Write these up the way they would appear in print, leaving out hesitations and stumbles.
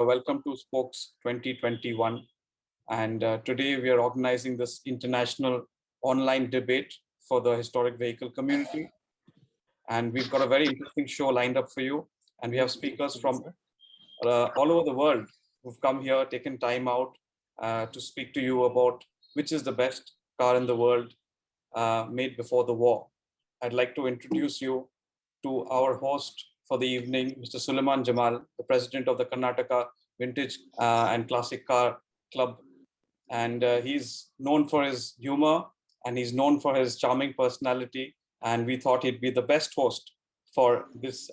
Welcome to Spokes 2021. And today we are organizing this international online debate for the historic vehicle community. And we've got a very interesting show lined up for you. And we have speakers from all over the world who've come here, taken time out to speak to you about which is the best car in the world made before the war. I'd like to introduce you to our host for the evening, Mr. Suleiman Jamal, the president of the Karnataka Vintage and Classic Car Club. And he's known for his humor and he's known for his charming personality. And we thought he'd be the best host for this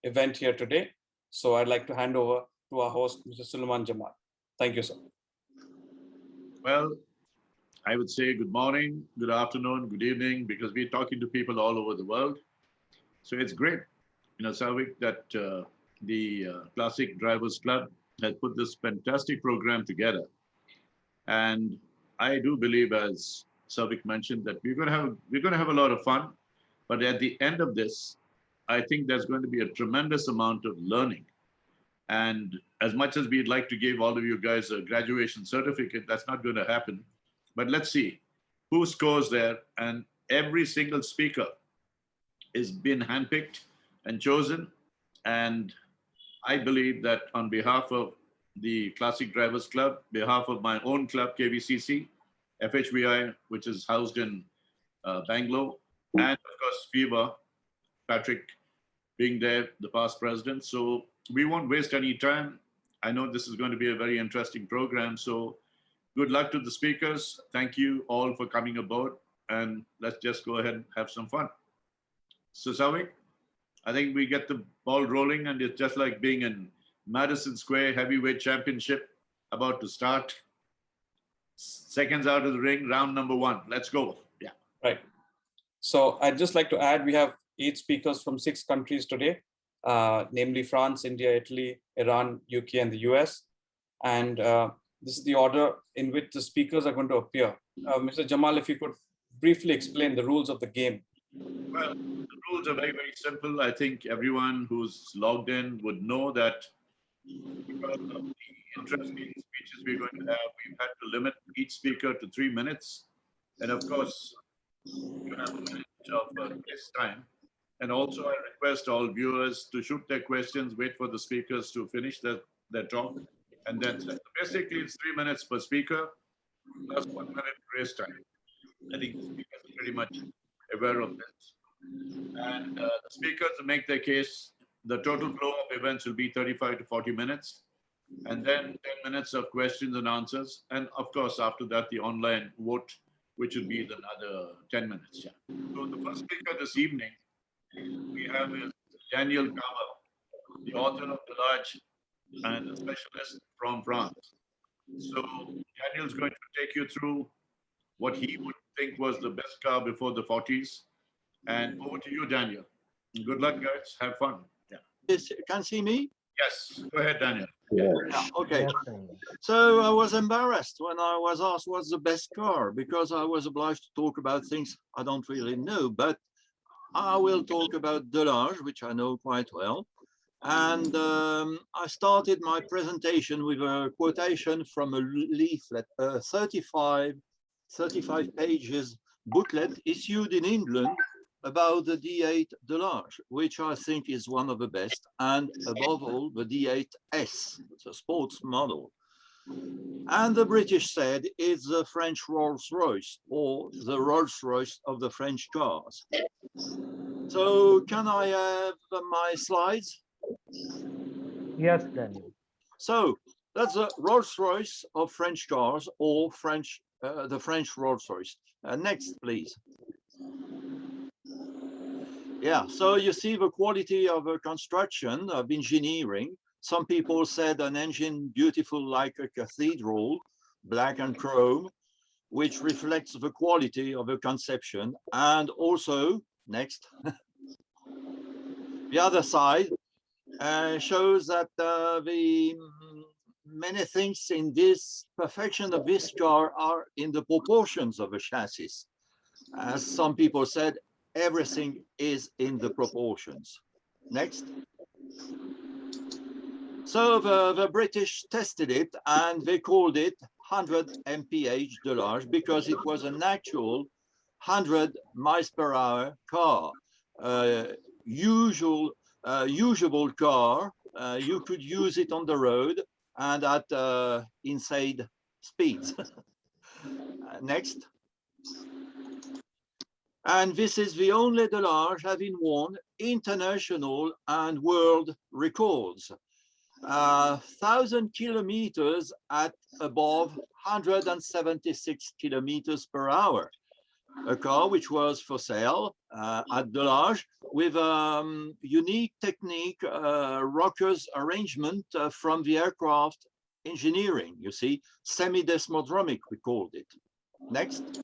event here today. So I'd like to hand over to our host, Mr. Suleiman Jamal. Thank you, sir. Well, I would say good morning, good afternoon, good evening, because we're talking to people all over the world. So it's great, Savik, that the Classic Drivers Club has put this fantastic program together. And I do believe, as Savik mentioned, that we're going to have a lot of fun. But at the end of this, I think there's going to be a tremendous amount of learning. And as much as we'd like to give all of you guys a graduation certificate, that's not going to happen. But let's see who scores there. And every single speaker is been handpicked and chosen. And I believe that on behalf of the Classic Drivers Club, behalf of my own club, KVCC, FHVI, which is housed in Bangalore, and of course, FIVA, Patrick being there, the past president. So we won't waste any time. I know this is going to be a very interesting program. So good luck to the speakers. Thank you all for coming aboard. And let's just go ahead and have some fun. So Savik, I think we get the ball rolling, and it's just like being in Madison Square Heavyweight Championship about to start. Seconds out of the ring, round number one. Let's go. Yeah. Right. So I'd just like to add, we have 8 speakers from 6 countries today, namely France, India, Italy, Iran, UK, and the US. And this is the order in which the speakers are going to appear. Mr. Jamal, if you could briefly explain the rules of the game. Well, the rules are very, very simple. I think everyone who's logged in would know that because of the interesting speeches we're going to have, we've had to limit each speaker to 3 minutes. And of course, you have a minute of this time. And also I request all viewers to shoot their questions, wait for the speakers to finish their talk. And then basically it's 3 minutes per speaker, plus 1 minute grace time. I think the speakers are pretty much aware of this. And the speakers make their case. The total flow of events will be 35 to 40 minutes. And then 10 minutes of questions and answers. And of course, after that, the online vote, which will be another 10 minutes. Yeah. So the first speaker this evening, we have is Daniel Cabart, the author of The Large and a specialist from France. So Daniel's going to take you through what he would think was the best car before the 40s. And over to you, Daniel. Good luck, guys. Have fun. Yeah. Yes, you can see me? Yes. Go ahead, Daniel. Yeah. Okay. So I was embarrassed when I was asked what's the best car, because I was obliged to talk about things I don't really know. But I will talk about the Large, which I know quite well. And I started my presentation with a quotation from a leaflet, a 35 pages booklet issued in England about the D8 De Large, which I think is one of the best, and above all, the D8S, it's a sports model. And the British said it's the French Rolls-Royce, or the Rolls-Royce of the French cars. So can I have my slides? Yes, Daniel. So that's the Rolls-Royce of French cars, or the French Rolls-Royce. Next, please. Yeah, so you see the quality of a construction, of engineering. Some people said an engine beautiful like a cathedral, black and chrome, which reflects the quality of a conception. And also, next, the other side shows that the many things in this perfection of this car are in the proportions of a chassis. As some people said, everything is in the proportions. Next. So the British tested it and they called it 100 mph Delage because it was an actual 100 miles per hour car, usable car. You could use it on the road and at insane speeds. Next. And this is the only Delage having won international and world records. 1,000 kilometers at above 176 kilometers per hour. A car which was for sale at Delage with a unique technique, rockers arrangement from the aircraft engineering, you see, semi-desmodromic, we called it. Next.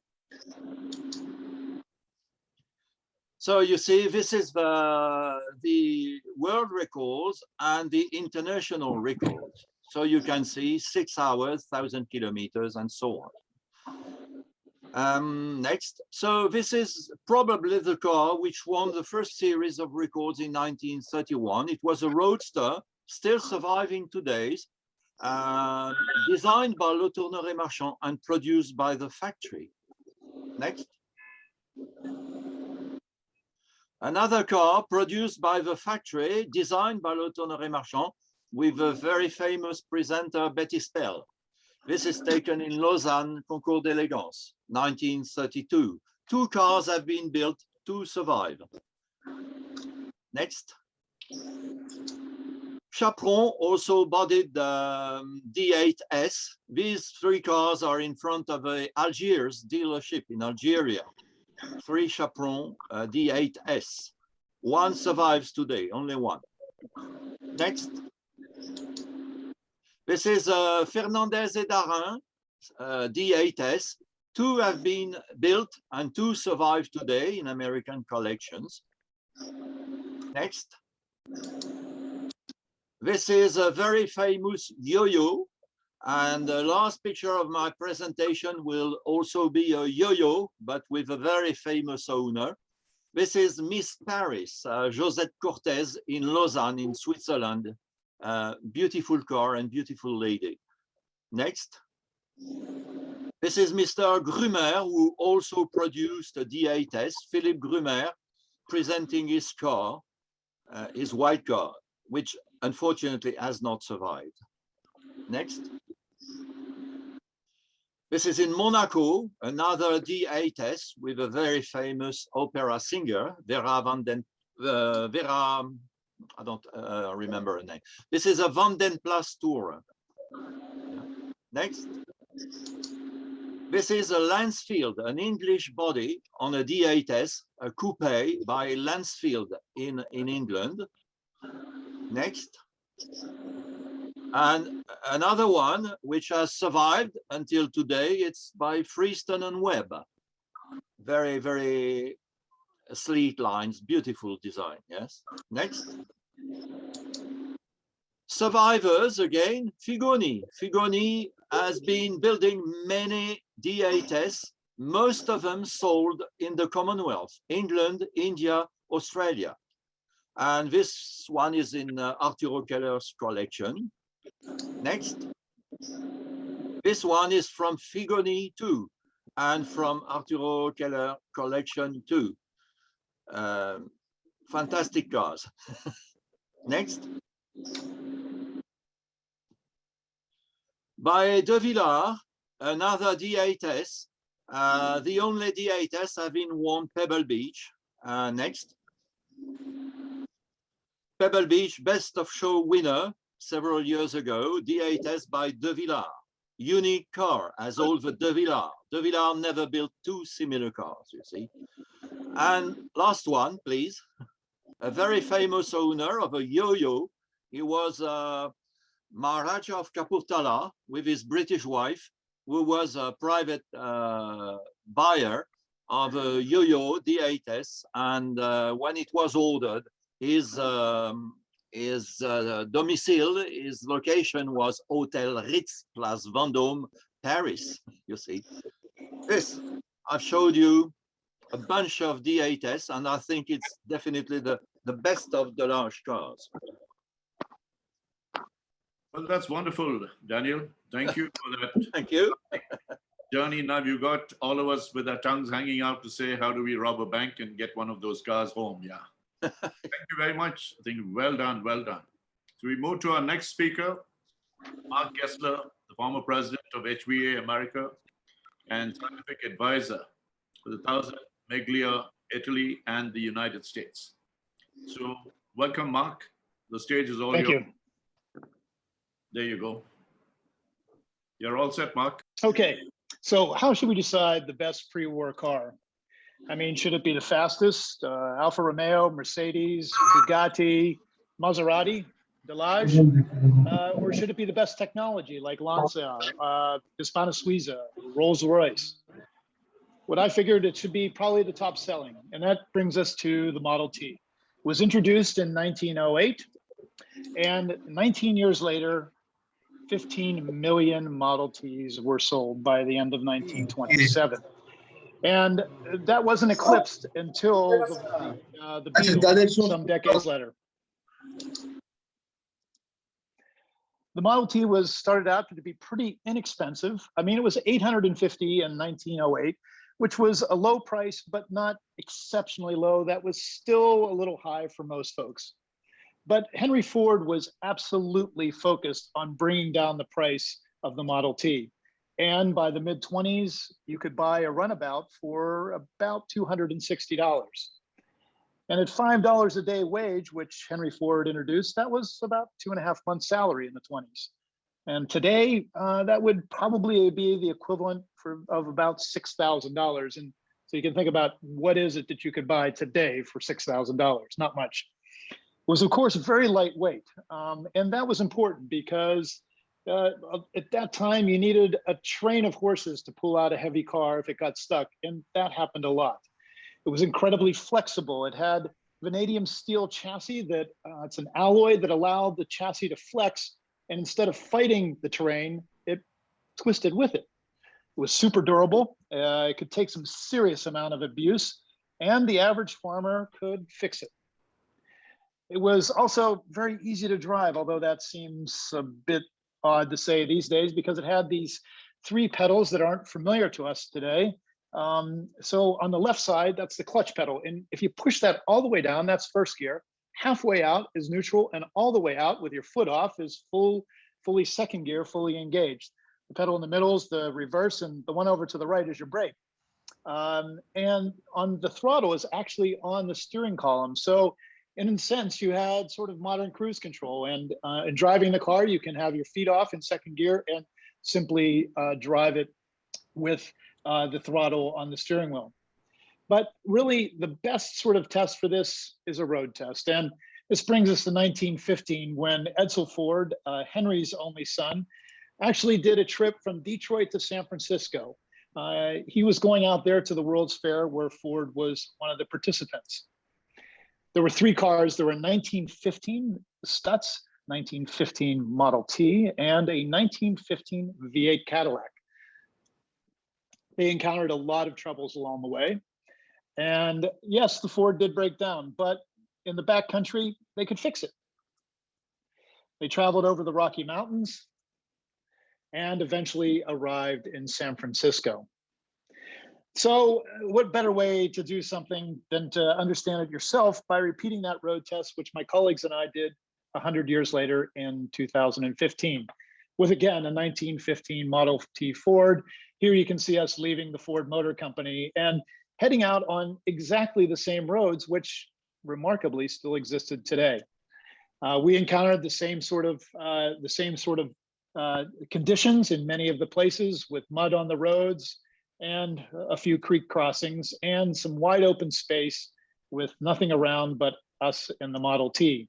So you see, this is the world records and the international records. So you can see 6 hours, 1,000 kilometers, and so on. Next. So this is probably the car which won the first series of records in 1931. It was a roadster, still surviving today, designed by Le Tourneret Marchand and produced by the factory. Next. Another car produced by the factory, designed by Le Tourneret Marchand, with a very famous presenter, Betty Spell. This is taken in Lausanne, Concours d'Elegance, 1932. 2 cars have been built to survive. Next. Chaperon also bodied the D8S. These 3 cars are in front of a Algiers dealership in Algeria. 3 Chaperon D8S. 1 survives today, only 1. Next. This is Fernandez et Darin D8S. 2 have been built and 2 survive today in American collections. Next. This is a very famous yo-yo. And the last picture of my presentation will also be a yo-yo, but with a very famous owner. This is Miss Paris, Josette Cortez in Lausanne in Switzerland. Beautiful car and beautiful lady. Next. This is Mr. Grumer, who also produced a D8S, Philippe Grumer, presenting his car, his white car, which unfortunately has not survived. Next. This is in Monaco, another D8S with a very famous opera singer, Vera Van Den, I don't remember her name. This is a Van Den Plas Tour. Next. This is a Lansfield, an English body on a D8S, a coupe by Lansfield in England. Next. And another one which has survived until today, it's by Freeston and Webb. Very, very sleek lines, beautiful design, yes. Next. Survivors again, Figoni. Figoni has been building many D8S, most of them sold in the Commonwealth, England, India, Australia. And this one is in Arturo Keller's collection. Next. This one is from Figoni too, and from Arturo Keller collection too. Fantastic cars. Next. By De Villard, another D8S, the only D8S having won Pebble Beach. Next. Pebble Beach Best of Show winner several years ago, D8S by De Villard. Unique car, as all the De Villard. De Villard never built 2 similar cars, you see. And last one, please. A very famous owner of a yo-yo. He was Maharaja of Kapurthala with his British wife, who was a private buyer of a yo-yo D8S. And when it was ordered, his domicile, his location was Hotel Ritz, Place Vendôme, Paris, you see. This, I've showed you a bunch of D8S, and I think it's definitely the best of the large cars. Well, that's wonderful, Daniel. Thank you for that Thank you. journey. Now you got all of us with our tongues hanging out to say, how do we rob a bank and get one of those cars home? Yeah. Thank you very much. I think well done, well done. So we move to our next speaker, Mark Gessler, the former president of HVA America and scientific advisor for the Thousand Meglia, Italy, and the United States. So welcome, Mark. The stage is all yours. Thank you. There you go. You're all set, Mark. Okay, so how should we decide the best pre-war car? I mean, should it be the fastest, Alfa Romeo, Mercedes, Bugatti, Maserati, Delage, or should it be the best technology like Lancia, Hispano Suiza, Rolls-Royce? What I figured it should be probably the top selling, and that brings us to the Model T. It was introduced in 1908, and 19 years later, 15 million Model Ts were sold by the end of 1927. And that wasn't eclipsed until the Beetle, some decades later. The Model T was started out to be pretty inexpensive. I mean, it was $850 in 1908, which was a low price, but not exceptionally low. That was still a little high for most folks. But Henry Ford was absolutely focused on bringing down the price of the Model T. And by the mid-20s, you could buy a runabout for about $260. And at $5 a day wage, which Henry Ford introduced, that was about 2.5 months' salary in the 20s. And today, that would probably be the equivalent of about $6,000. And so you can think about what is it that you could buy today for $6,000? Not much. It was, of course, very lightweight. And that was important because at that time, you needed a train of horses to pull out a heavy car if it got stuck. And that happened a lot. It was incredibly flexible. It had vanadium steel chassis that it's an alloy that allowed the chassis to flex. And instead of fighting the terrain, it twisted with it. It was super durable. It could take some serious amount of abuse, and the average farmer could fix it. It was also very easy to drive, although that seems a bit odd to say these days because it had these 3 pedals that aren't familiar to us today. So on the left side, that's the clutch pedal. And if you push that all the way down, that's first gear. Halfway out is neutral, and all the way out with your foot off is fully second gear, fully engaged. The pedal in the middle is the reverse, and the one over to the right is your brake. And on the throttle is actually on the steering column. So in a sense, you had sort of modern cruise control. And in driving the car, you can have your feet off in second gear and simply drive it with the throttle on the steering wheel. But really, the best sort of test for this is a road test. And this brings us to 1915, when Edsel Ford, Henry's only son, actually did a trip from Detroit to San Francisco. He was going out there to the World's Fair, where Ford was one of the participants. There were 3 cars. There were a 1915 Stutz, 1915 Model T, and a 1915 V8 Cadillac. They encountered a lot of troubles along the way. And yes, the Ford did break down, but in the backcountry, they could fix it. They traveled over the Rocky Mountains and eventually arrived in San Francisco. So what better way to do something than to understand it yourself by repeating that road test, which my colleagues and I did 100 years later in 2015, with again, a 1915 Model T Ford. Here you can see us leaving the Ford Motor Company and heading out on exactly the same roads, which remarkably still existed today. We encountered the same sort of conditions in many of the places, with mud on the roads and a few creek crossings and some wide open space with nothing around but us and the Model T.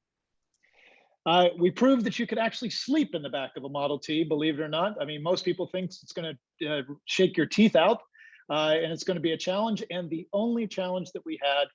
We proved that you could actually sleep in the back of a Model T, believe it or not. I mean, most people think it's going to shake your teeth out and it's going to be a challenge. And the only challenge that we had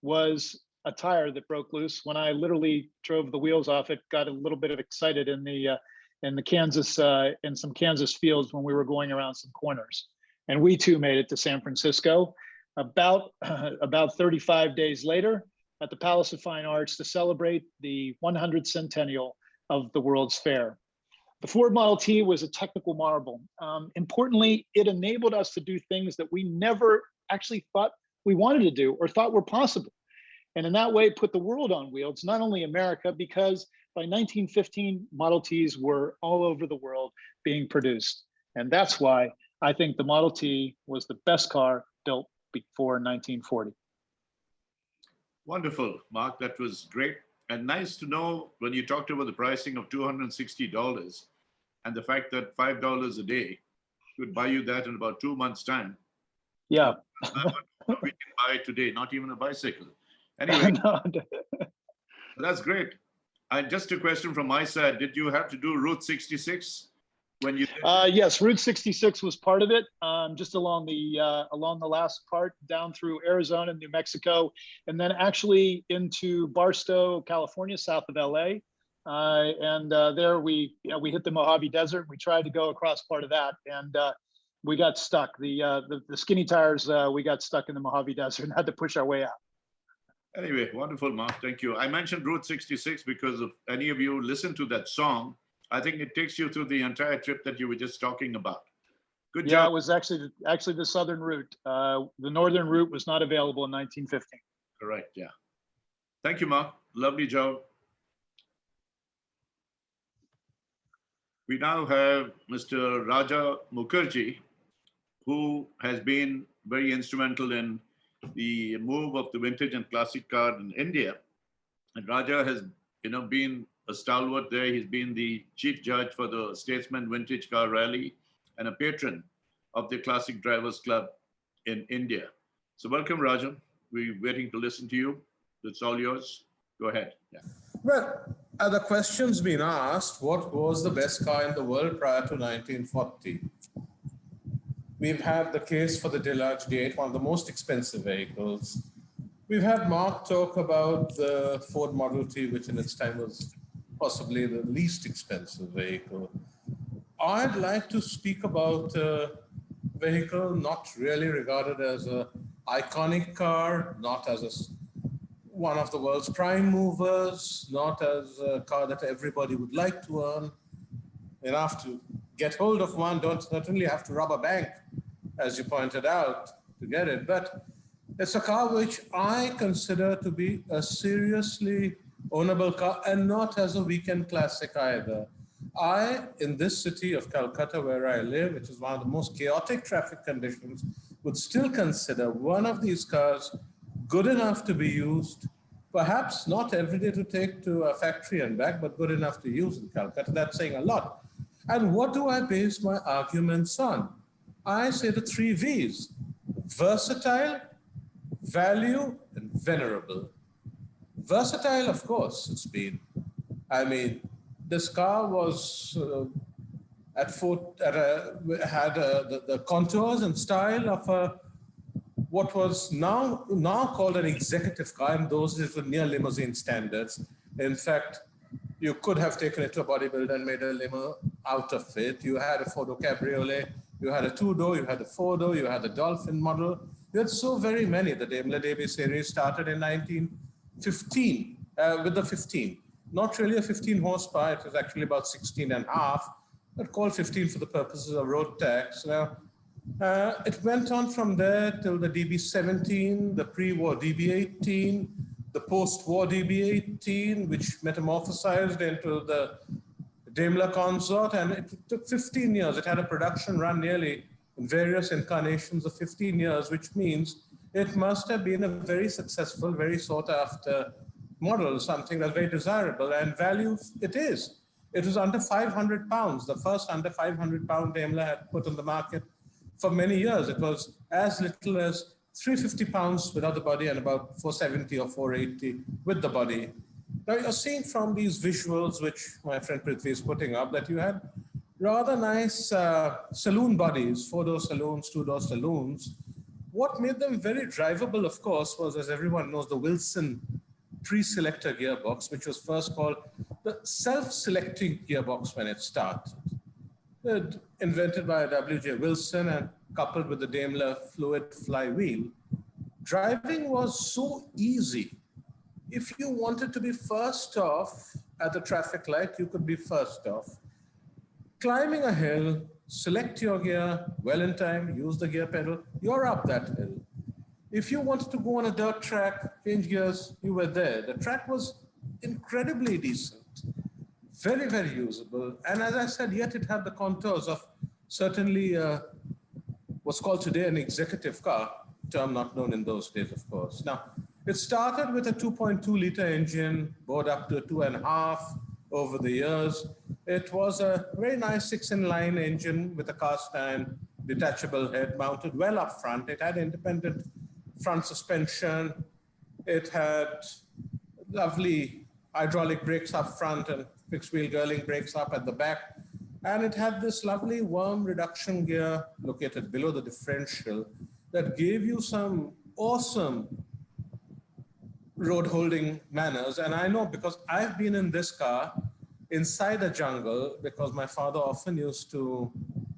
was a tire that broke loose. When I literally drove the wheels off, it got a little bit excited in the Kansas, in some Kansas fields when we were going around some corners. And we too made it to San Francisco about 35 days later at the Palace of Fine Arts to celebrate the 100th centennial of the World's Fair. The Ford Model T was a technical marvel. Importantly, it enabled us to do things that we never actually thought we wanted to do or thought were possible. And in that way, put the world on wheels, not only America, because by 1915, Model Ts were all over the world being produced. And that's why I think the Model T was the best car built before 1940. Wonderful, Mark. That was great. And nice to know when you talked about the pricing of $260 and the fact that $5 a day could buy you that in about 2 months' time. Yeah. We can buy today, not even a bicycle. Anyway, that's great. And just a question from my side. Did you have to do Route 66 when you did? Yes, Route 66 was part of it, just along the last part down through Arizona, New Mexico, and then actually into Barstow, California, south of LA. There we hit the Mojave Desert. We tried to go across part of that, and we got stuck. The skinny tires, we got stuck in the Mojave Desert and had to push our way out. Anyway, wonderful, Mark. Thank you. I mentioned Route 66 because if any of you listen to that song, I think it takes you through the entire trip that you were just talking about. Good job. Yeah, it was actually the southern route. The northern route was not available in 1915. Correct, yeah. Thank you, Mark. Lovely job. We now have Mr. Raja Mookerjee, who has been very instrumental in the move of the vintage and classic car in India. And Raja has been a stalwart there. He's been the chief judge for the Statesman Vintage Car Rally and a patron of the Classic Drivers Club in India. So welcome, Raja. We're waiting to listen to you. It's all yours. Go ahead. Yeah. Well, the question's been asked, what was the best car in the world prior to 1940? We've had the case for the Deluxe D8, one of the most expensive vehicles. We've had Mark talk about the Ford Model T, which in its time was possibly the least expensive vehicle. I'd like to speak about a vehicle not really regarded as an iconic car, not as one of the world's prime movers, not as a car that everybody would like to own. Enough to get hold of one, don't certainly have to rob a bank, as you pointed out, to get it. But it's a car which I consider to be a seriously ownable car and not as a weekend classic either. I, in this city of Calcutta, where I live, which is one of the most chaotic traffic conditions, would still consider one of these cars good enough to be used, perhaps not every day to take to a factory and back, but good enough to use in Calcutta. That's saying a lot. And what do I base my arguments on? I say the 3 V's: versatile, value, and venerable. Versatile, of course, it's been. I mean, this car was had the contours and style of what was now called an executive car, and those days were near limousine standards. In fact, you could have taken it to a bodybuilder and made a limo out of it. You had a four-door cabriolet, you had a two-door, you had a four-door, you had the Dolphin model. You had so very many. The Daimler DB series started in 1915 with the 15. Not really a 15 horsepower, it was actually about 16 and a half, but called 15 for the purposes of road tax. Now, it went on from there till the DB17, the pre-war DB18, the post-war DB18, which metamorphosized into the Daimler Consort, and it took 15 years. It had a production run nearly in various incarnations of 15 years, which means it must have been a very successful, very sought after model, something that's very desirable, and value it is. It was under 500 pounds, the first under 500 pound Daimler had put on the market for many years. It was as little as 350 pounds without the body and about 470 or 480 with the body. Now you're seeing from these visuals, which my friend Prithvi is putting up, that you had rather nice saloon bodies, four-door saloons, two-door saloons. What made them very drivable, of course, was, as everyone knows, the Wilson pre-selector gearbox, which was first called the self-selecting gearbox when it started. Invented by W.J. Wilson and coupled with the Daimler fluid flywheel. Driving was so easy. If you wanted to be first off at the traffic light, you could be first off. climbing a hill, select your gear well in time, use the gear pedal, you're up that hill. If you wanted to go on a dirt track, change gears, you were there. The track was incredibly decent, very, very usable. And as I said, yet it had the contours of certainly what's called today an executive car, term not known in those days, of course. Now, it started with a 2.2-liter engine, brought up to a 2.5 over the years. It was a very nice 6-in-line engine with a cast iron detachable head mounted well up front. It had independent front suspension. It had lovely hydraulic brakes up front and fixed wheel girling brakes up at the back. And it had this lovely worm reduction gear located below the differential that gave you some awesome road holding manners. And I know because I've been in this car inside a jungle because my father often used to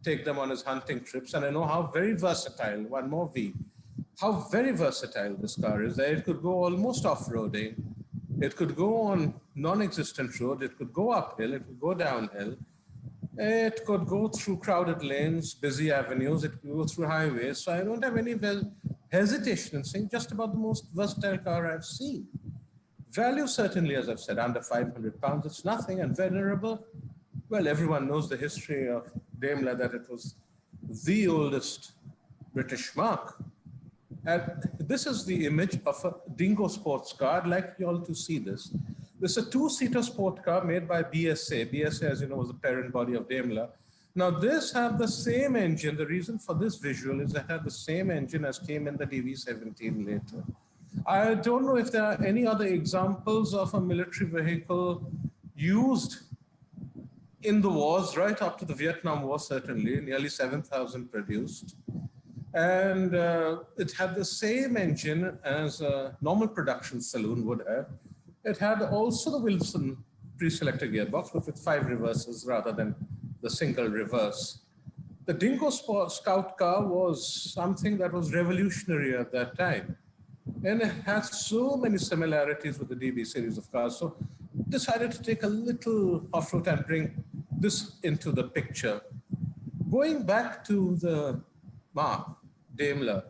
take them on his hunting trips. And I know how very versatile, one more V, how very versatile this car is. It could go almost off-roading. It could go on non-existent road. It could go uphill. It could go downhill. It could go through crowded lanes, busy avenues. It could go through highways. So I don't have any hesitation in saying just about the most versatile car I've seen. Value certainly, as I've said, under 500 pounds. It's nothing. And venerable, well, everyone knows the history of Daimler, that it was the oldest British marque. And this is the image of a dingo sports car. I'd like you all to see this. This is a 2-seater sport car made by BSA. BSA, as you know, was the parent body of Daimler. Now, this had the same engine. The reason for this visual is that it had the same engine as came in the DV17 later. I don't know if there are any other examples of a military vehicle used in the wars, right up to the Vietnam War, certainly, nearly 7,000 produced. And it had the same engine as a normal production saloon would have. It had also the Wilson pre-selected gearbox, but with 5 reverses rather than the single reverse. The Dingo Scout car was something that was revolutionary at that time. And it had so many similarities with the DB series of cars. So decided to take a little off-road and bring this into the picture. Going back to the marque, Daimler,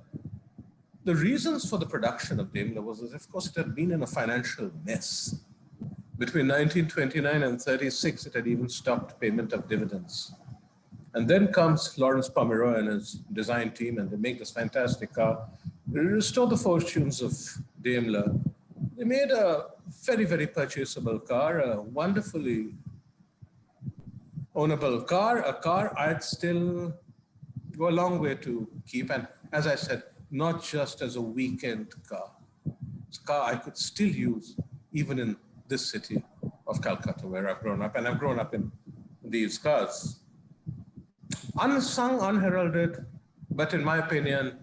the reasons for the production of Daimler was that, of course, it had been in a financial mess. Between 1929 and 36, it had even stopped payment of dividends. And then comes Lawrence Pomeroy and his design team, and they make this fantastic car. They restore the fortunes of Daimler. They made a very, very purchasable car, a wonderfully ownable car, a car I'd still go a long way to keep. And as I said, not just as a weekend car. It's a car I could still use even in this city of Calcutta, where I've grown up, and I've grown up in these cars. Unsung, unheralded, but in my opinion,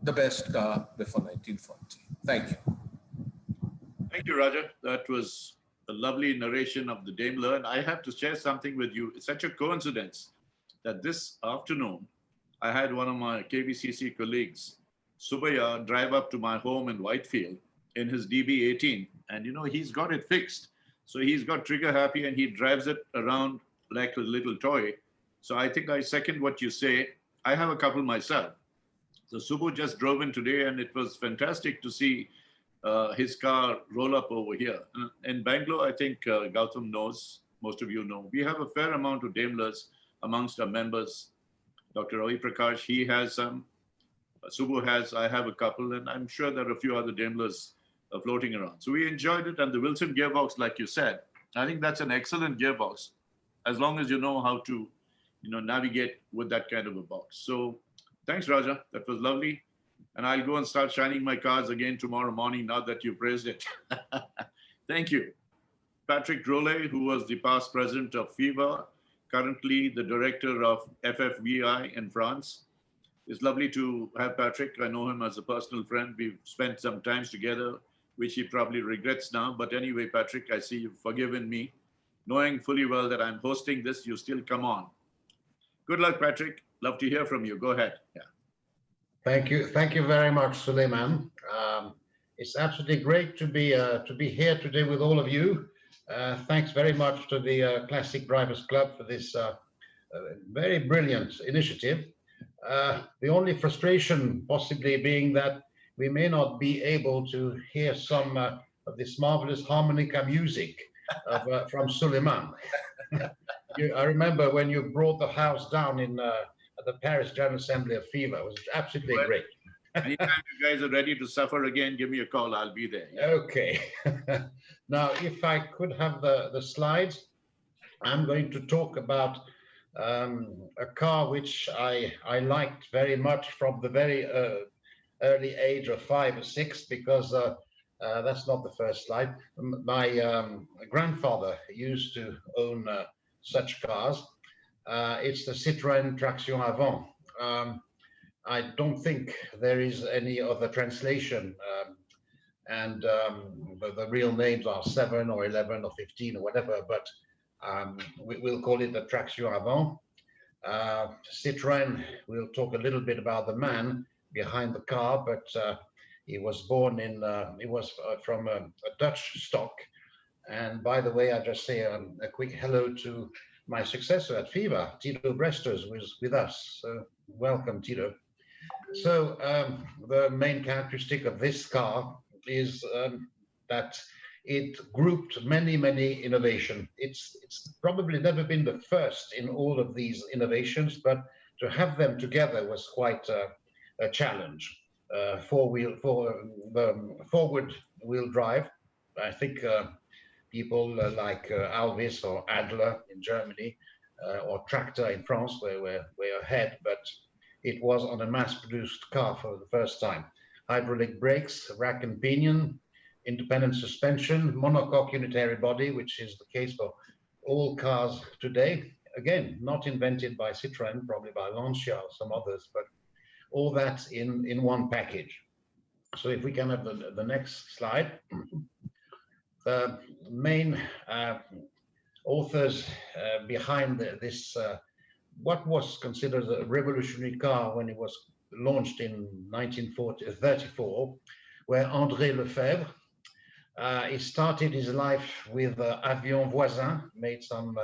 the best car before 1940. Thank you. Thank you, Raja. That was a lovely narration of the Daimler. And I have to share something with you. It's such a coincidence that this afternoon, I had one of my KBCC colleagues, Subaya, drive up to my home in Whitefield in his DB18. And, you know, he's got it fixed. So he's got trigger happy and he drives it around like a little toy. So I think I second what you say. I have a couple myself. So Subbu just drove in today and it was fantastic to see his car roll up over here. In Bangalore, I think Gautam knows, most of you know, we have a fair amount of Daimlers amongst our members. Dr. Ravi Prakash, he has some. Subbu has, I have a couple, and I'm sure there are a few other Daimlers floating around. So we enjoyed it, and the Wilson gearbox, like you said, I think that's an excellent gearbox, as long as you know how to, you know, navigate with that kind of a box. So thanks, Raja. That was lovely. And I'll go and start shining my cars again tomorrow morning, now that you praised it. Thank you. Patrick Rollet, who was the past president of FIVA, currently the director of FFVI in France. It's lovely to have Patrick. I know him as a personal friend. We've spent some times together, which he probably regrets now. But anyway, Patrick, I see you've forgiven me. Knowing fully well that I'm hosting this, you still come on. Good luck, Patrick. Love to hear from you. Go ahead. Yeah. Thank you. Thank you very much, Suleiman. It's absolutely great to be here today with all of you. Thanks very much to the Classic Drivers Club for this very brilliant initiative. The only frustration possibly being that we may not be able to hear some of this marvelous harmonica music from Suleiman. I remember when you brought the house down in at the Paris General Assembly of FIVA. It was absolutely great. Anytime you guys are ready to suffer again, give me a call. I'll be there. Yeah. Okay. Now, if I could have the slides, I'm going to talk about a car which I liked very much from the very early age of 5 or 6, because that's not the first slide. My grandfather used to own such cars. It's the CITROEN TRACTION AVANT. I don't think there is any other translation, and the real names are 7 or 11 or 15 or whatever, but we'll call it the Traction Avant. Citroën, we'll talk a little bit about the man behind the car, but he was born in, he was from a Dutch stock. And by the way, I just say a quick hello to my successor at FIVA, Tito Bresters, was with us. So welcome, Tito. So the main characteristic of this car is that it grouped many innovations. It's probably never been the first in all of these innovations, but to have them together was quite a challenge. Forward wheel drive. I think people like Alvis or Adler in Germany or Tractor in France were ahead, but it was on a mass-produced car for the first time. Hydraulic brakes, rack and pinion, independent suspension, monocoque unitary body, which is the case for all cars today. Again, not invented by Citroën, probably by Lancia or some others, but all that in one package. So if we can have the next slide. The main authors behind this what was considered a revolutionary car when it was launched in 1934 were André Lefebvre. He started his life with Avion Voisin, made some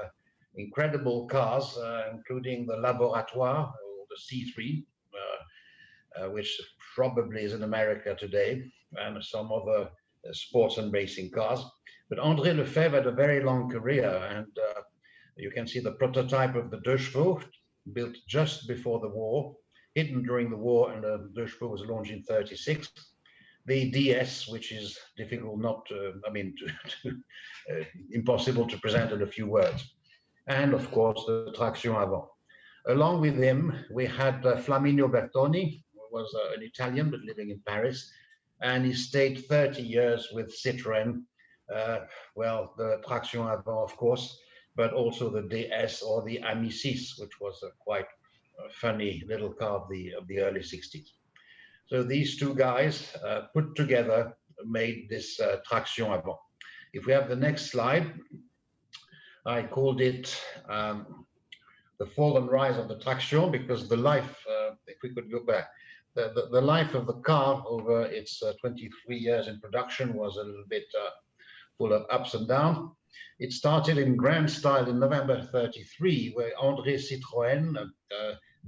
incredible cars, including the Laboratoire or the C3, which probably is in America today, and some other sports and racing cars. But André Lefebvre had a very long career, and you can see the prototype of the Deux Chevaux, built just before the war, hidden during the war, and the Deux Chevaux was launched in 36. The DS, which is difficult not to, I mean, impossible to present in a few words. And of course, the Traction Avant. Along with him, we had Flaminio Bertoni, who was an Italian, but living in Paris. And he stayed 30 years with Citroën. Well, the Traction Avant, of course, but also the DS or the Ami 6, which was a quite funny little car of the early 60s. So these two guys put together made this Traction Avant. If we have the next slide, I called it the fall and rise of the Traction, because the life, if we could go back, the life of the car over its 23 years in production was a little bit full of ups and downs. It started in grand style in November 33, where André Citroën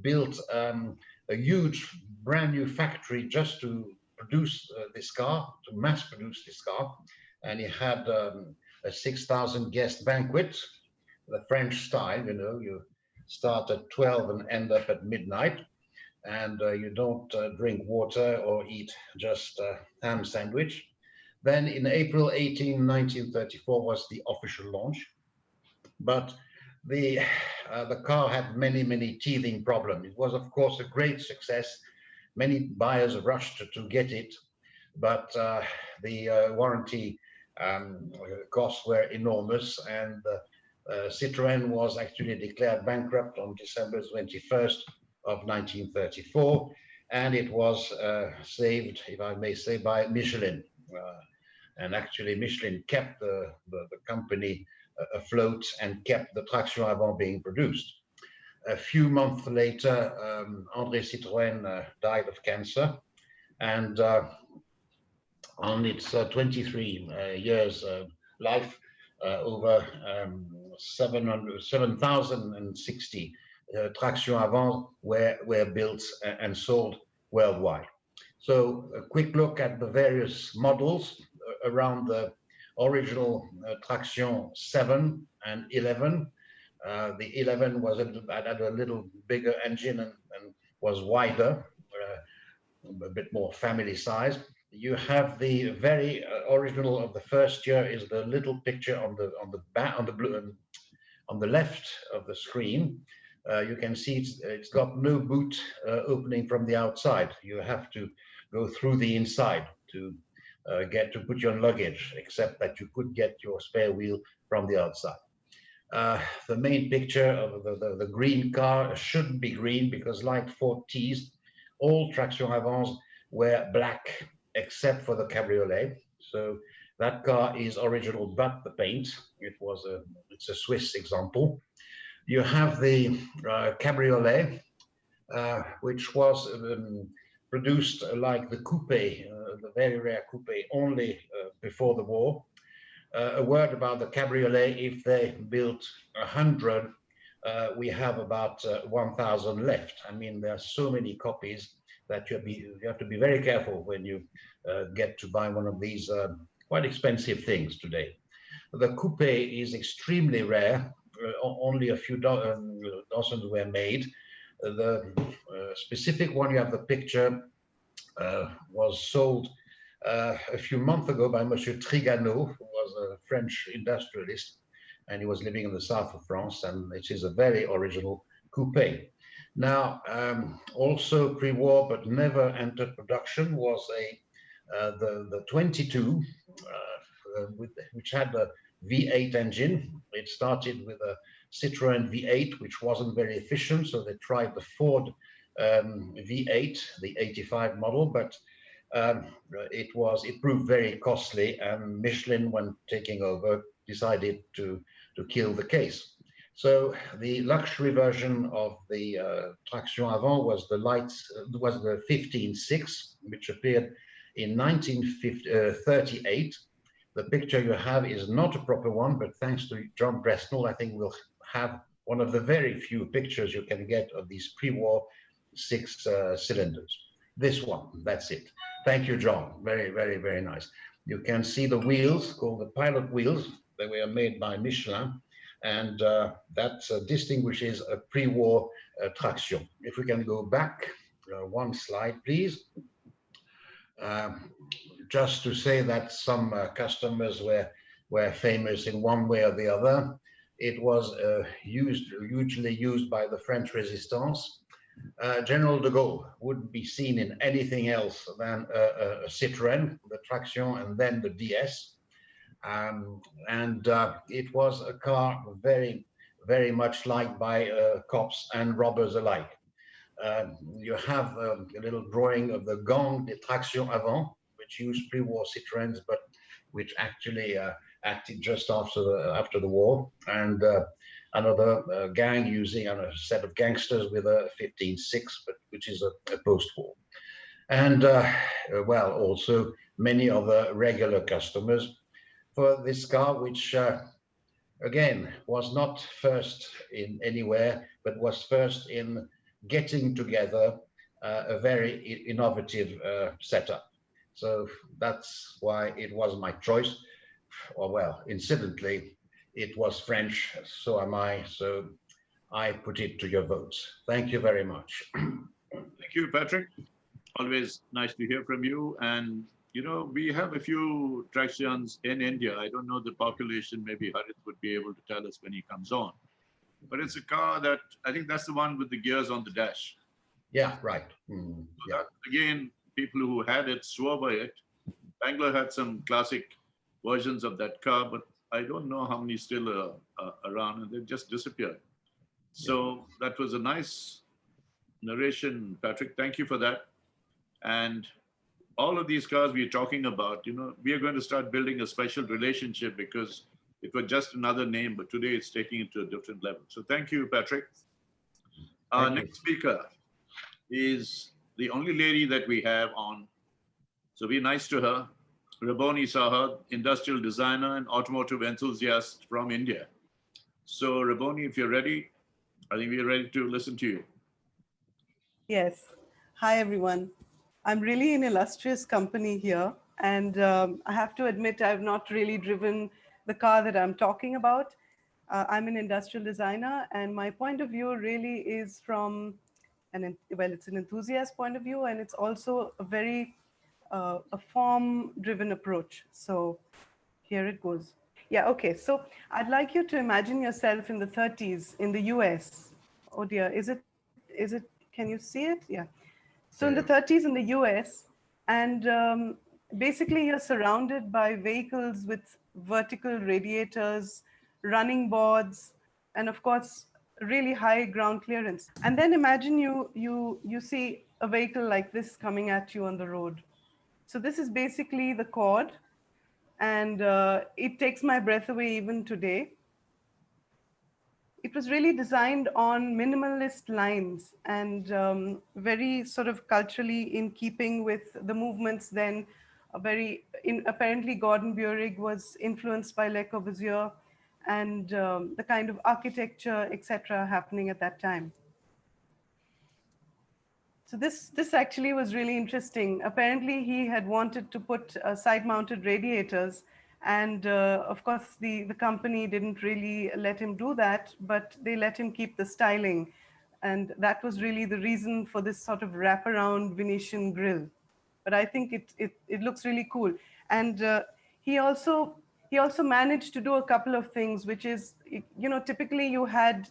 built a huge brand new factory just to produce this car, to mass produce this car. And he had a 6,000 guest banquet, the French style, you know, you start at 12 and end up at midnight. And you don't drink water or eat just ham sandwich. Then in April 1934 was the official launch. But the car had many teething problems. It was, of course, a great success. Many buyers rushed to get it, but the warranty costs were enormous, and Citroën was actually declared bankrupt on December 21st of 1934, and it was saved, if I may say, by Michelin. And actually Michelin kept the company afloat and kept the Traction Avant being produced. A few months later, André Citroën died of cancer, and on its 23 years life, over 7,060 traction avant were built and sold worldwide. So a quick look at the various models around the original traction 7 and 11. The 11 was had a little bigger engine and was wider, a bit more family size. You have the very original of the first year is the little picture on the left of the screen. You can see it's got no boot opening from the outside. You have to go through the inside to get to put your luggage, except that you could get your spare wheel from the outside. The main picture of the green car should be green because, like Ford T's, all traction avants were black except for the cabriolet. So that car is original, but the paint, it's a Swiss example. You have the cabriolet, which was produced like the coupe, the very rare coupe, only before the war. A word about the cabriolet: if they built 100, we have about 1,000 left. I mean, there are so many copies that you have to be very careful when you get to buy one of these quite expensive things today. The coupe is extremely rare. Only a few dozens were made. The specific one you have the picture was sold a few months ago by Monsieur Trigano, who was a French industrialist, and he was living in the south of France, and it is a very original coupe. Now, also pre-war but never entered production was the 22, which had a V8 engine. It started with a CITROEN V8, which wasn't very efficient, so they tried the Ford V8, the 85 model, but it proved very costly, and Michelin, when taking over, decided to kill the case. So the luxury version of the traction avant was the 15.6, which appeared in 1938. The picture you have is not a proper one, but thanks to Jon Pressnell, I think we'll have one of the very few pictures you can get of these pre-war 6 cylinders. This one, that's it. Thank you, John. Very, very, very nice. You can see the wheels called the pilot wheels. They were made by Michelin, and that distinguishes a pre-war traction. If we can go back one slide, please. Just to say that some customers were famous in one way or the other. It was hugely used by the French resistance. General de Gaulle wouldn't be seen in anything else than a Citroën, the traction, and then the DS. It was a car very, very much liked by cops and robbers alike. You have a little drawing of the Gang de Traction Avant, which used pre-war Citroëns, but which actually acted just after the war, and another gang using a set of gangsters with a 15.6, but which is a post-war. And well, also many other regular customers for this car, which again was not first in anywhere, but was first in getting together a very innovative setup. So that's why it was my choice. Or well, incidentally, it was French, so am I, so I put it to your votes. Thank you very much. Thank you, Patrick. Always nice to hear from you. And, you know, we have a few tractions in India. I don't know the population, maybe Harit would be able to tell us when he comes on. But it's a car that, I think that's the one with the gears on the dash. Yeah, right. So that, again, people who had it swore by it. Bangalore had some classic versions of that car, but I don't know how many still are around, and they've just disappeared. So that was a nice narration, Patrick. Thank you for that. And all of these cars we're talking about, you know, we are going to start building a special relationship because it was just another name, but today it's taking it to a different level. So thank you, Patrick. Our next speaker is the only lady that we have on. So be nice to her. Reboni Saha, industrial designer and automotive enthusiast from India. So Reboni, if you're ready, I think we're ready to listen to you. Yes. Hi, everyone. I'm really in illustrious company here. And I have to admit, I've not really driven the car that I'm talking about. I'm an industrial designer, and my point of view really is from it's an enthusiast point of view, and it's also a very a form-driven approach. So here it goes. Yeah, okay. So I'd like you to imagine yourself in the 30s in the US. Oh dear, can you see it? Yeah. So in the 30s in the US, and basically you're surrounded by vehicles with vertical radiators, running boards, and of course, really high ground clearance. And then imagine you see a vehicle like this coming at you on the road. So this is basically the Cord, and it takes my breath away even today. It was really designed on minimalist lines and very sort of culturally in keeping with the movements then. Apparently Gordon Burig was influenced by Le Corbusier and the kind of architecture, etc., happening at that time. So this actually was really interesting. Apparently he had wanted to put side-mounted radiators, and of course, the company didn't really let him do that, but they let him keep the styling. And that was really the reason for this sort of wraparound Venetian grille. But I think it looks really cool. And he also managed to do a couple of things, which is, typically you had,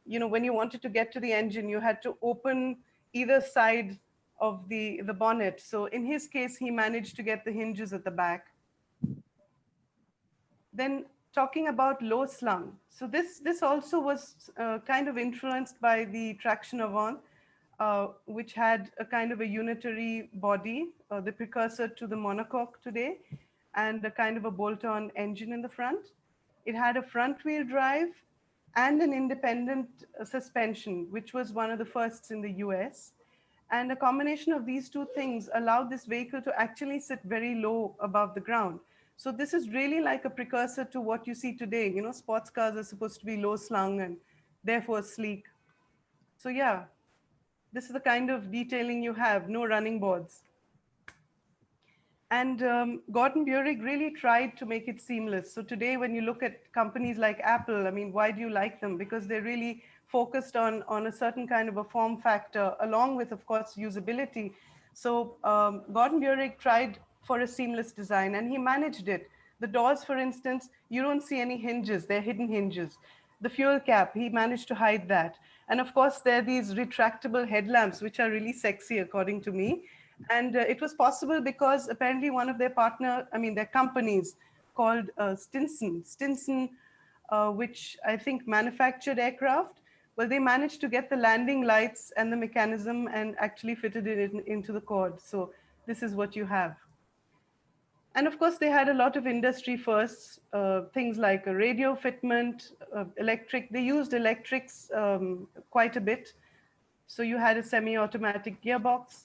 when you wanted to get to the engine, you had to open either side of the bonnet. So in his case, he managed to get the hinges at the back. Then talking about low slung. So this also was kind of influenced by the traction avant, which had a kind of a unitary body, the precursor to the monocoque today, and a kind of a bolt-on engine in the front. It had a front-wheel drive and an independent suspension, which was one of the firsts in the US. And a combination of these two things allowed this vehicle to actually sit very low above the ground. So this is really like a precursor to what you see today. Sports cars are supposed to be low slung and therefore sleek. So yeah, this is the kind of detailing you have, no running boards. And Gordon Burig really tried to make it seamless. So today, when you look at companies like Apple, I mean, why do you like them? Because they're really focused on a certain kind of a form factor, along with, of course, usability. So Gordon Burig tried for a seamless design, and he managed it. The doors, for instance, you don't see any hinges, they're hidden hinges. The fuel cap, he managed to hide that. And of course, there are these retractable headlamps, which are really sexy, according to me. And it was possible because apparently one of their their companies called Stinson, which I think manufactured aircraft. Well, they managed to get the landing lights and the mechanism and actually fitted it into the Cord. So this is what you have. And of course, they had a lot of industry firsts, things like a radio fitment, electric. They used electrics quite a bit. So you had a semi-automatic gearbox.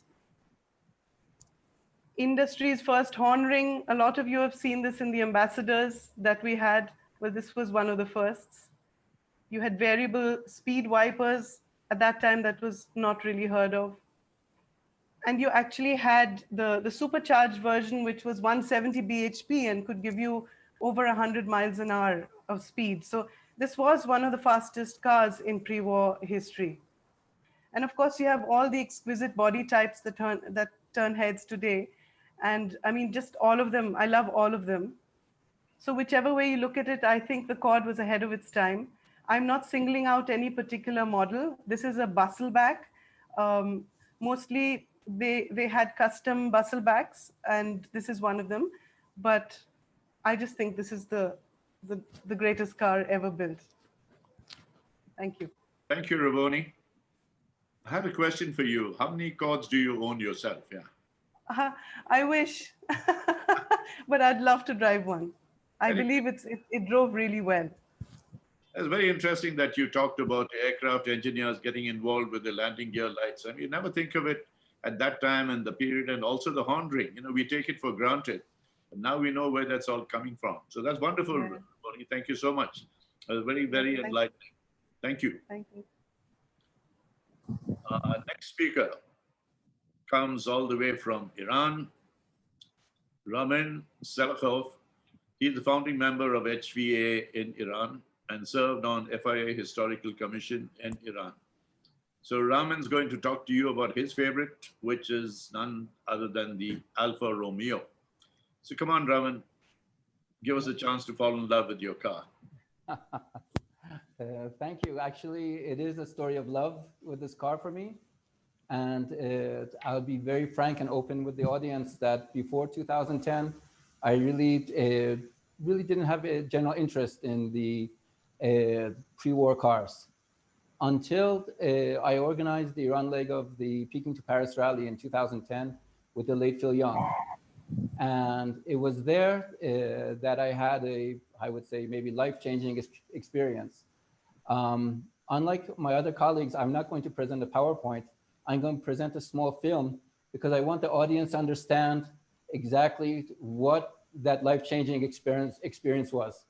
Industry's first horn ring. A lot of you have seen this in the ambassadors that we had. Well, this was one of the firsts. You had variable speed wipers. At that time, that was not really heard of. And you actually had the supercharged version, which was 170 bhp and could give you over 100 miles an hour of speed. So this was one of the fastest cars in pre-war history. And of course, you have all the exquisite body types that turn heads today. And I mean, just all of them, I love all of them. So whichever way you look at it, I think the Cord was ahead of its time. I'm not singling out any particular model. This is a bustle back. Mostly they had custom bustle backs, and this is one of them. But I just think this is the greatest car ever built. Thank you. Thank you, Reboni. I have a question for you. How many Cords do you own yourself? Yeah. I wish, but I'd love to drive one. I believe it drove really well. It's very interesting that you talked about aircraft engineers getting involved with the landing gear lights. I mean, you never think of it at that time and the period, and also the horn ring. We take it for granted. And now we know where that's all coming from. So that's wonderful, Yeah. Bonnie. Thank you so much. That was very, very Thank- enlightening. Thank you. Thank you. Next speaker comes all the way from Iran, Ramin Salehkhou. He's the founding member of HVA in Iran and served on FIA Historical Commission in Iran. So Ramin's going to talk to you about his favorite, which is none other than the ALFA ROMEO. So come on, Ramin, give us a chance to fall in love with your car. Thank you. Actually, it is a story of love with this car for me. And I'll be very frank and open with the audience that before 2010, I really didn't have a general interest in the pre-war cars until I organized the Iran leg of the Peking to Paris rally in 2010 with the late Phil Young. And it was there that I had I would say, maybe life-changing experience. Unlike my other colleagues, I'm not going to present a PowerPoint. I'm going to present a small film because I want the audience to understand exactly what that life-changing experience was.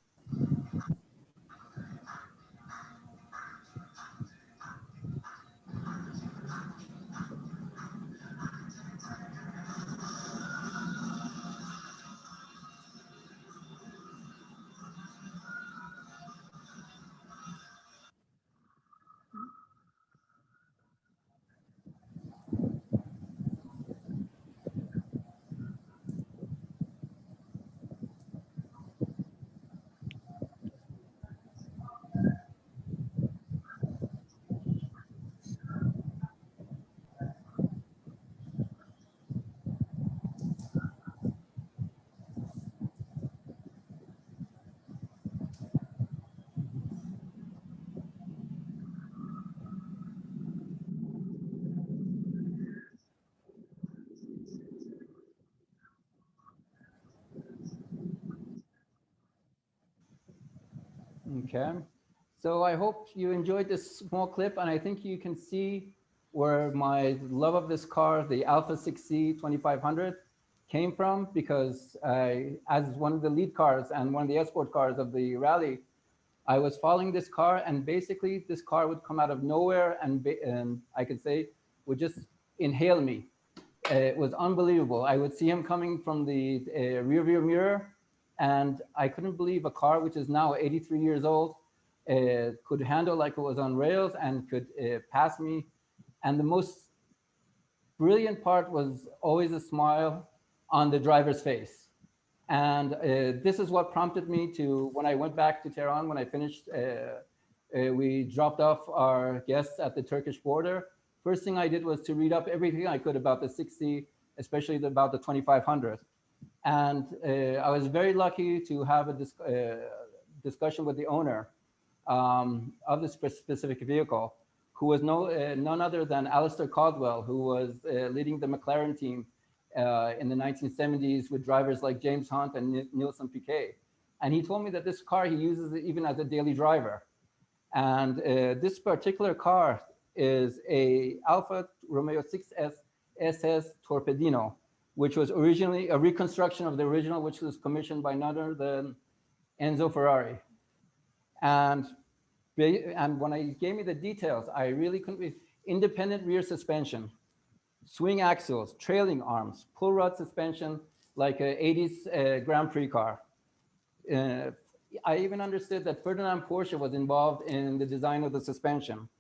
Okay, so I hope you enjoyed this small clip, and I think you can see where my love of this car, the Alpha 6C 2500, came from, because as one of the lead cars and one of the escort cars of the rally, I was following this car, and basically this car would come out of nowhere and I could say would just inhale me. It was unbelievable. I would see him coming from the rear view mirror, and I couldn't believe a car which is now 83 years old could handle like it was on rails and could pass me. And the most brilliant part was always a smile on the driver's face. And this is what prompted me to, when I went back to Tehran, when I finished, we dropped off our guests at the Turkish border. First thing I did was to read up everything I could about the 60, especially about the 2500. And I was very lucky to have a discussion with the owner of this specific vehicle, who was none other than Alistair Caldwell, who was leading the McLaren team in the 1970s with drivers like James Hunt and Nielsen Piquet. And he told me that this car, he uses it even as a daily driver. And this particular car is a Alfa Romeo 6S SS Torpedino, which was originally a reconstruction of the original, which was commissioned by none other than Enzo Ferrari. And when he gave me the details, I really couldn't be independent rear suspension, swing axles, trailing arms, pull rod suspension, like an 80s Grand Prix car. I even understood that Ferdinand Porsche was involved in the design of the suspension.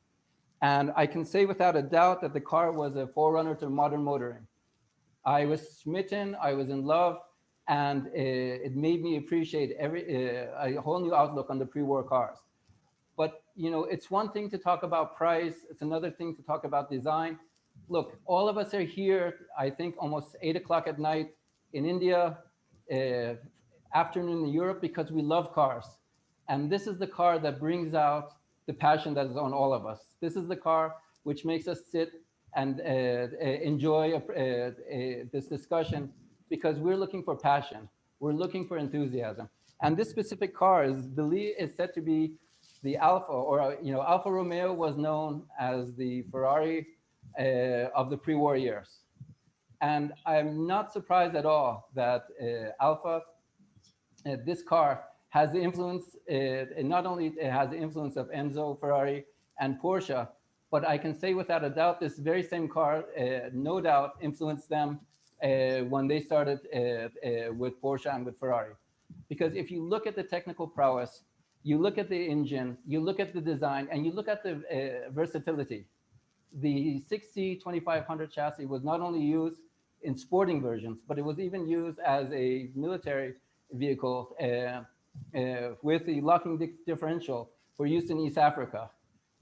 And I can say without a doubt that the car was a forerunner to modern motoring. I was smitten, I was in love, and it made me appreciate a whole new outlook on the pre-war cars. But you know, it's one thing to talk about price, it's another thing to talk about design. Look, all of us are here, I think almost 8 o'clock at night in India, afternoon in Europe, because we love cars. And this is the car that brings out the passion that is on all of us. This is the car which makes us sit and enjoy this discussion, because we're looking for passion. We're looking for enthusiasm. And this specific car is said to be the Alfa, or Alfa Romeo was known as the Ferrari of the pre-war years. And I'm not surprised at all that Alfa, this car, has the influence, not only it has the influence of Enzo, Ferrari, and Porsche, but I can say without a doubt, this very same car, no doubt, influenced them when they started with Porsche and with Ferrari. Because if you look at the technical prowess, you look at the engine, you look at the design, and you look at the versatility. The 6C2500 chassis was not only used in sporting versions, but it was even used as a military vehicle with the locking differential for use in East Africa.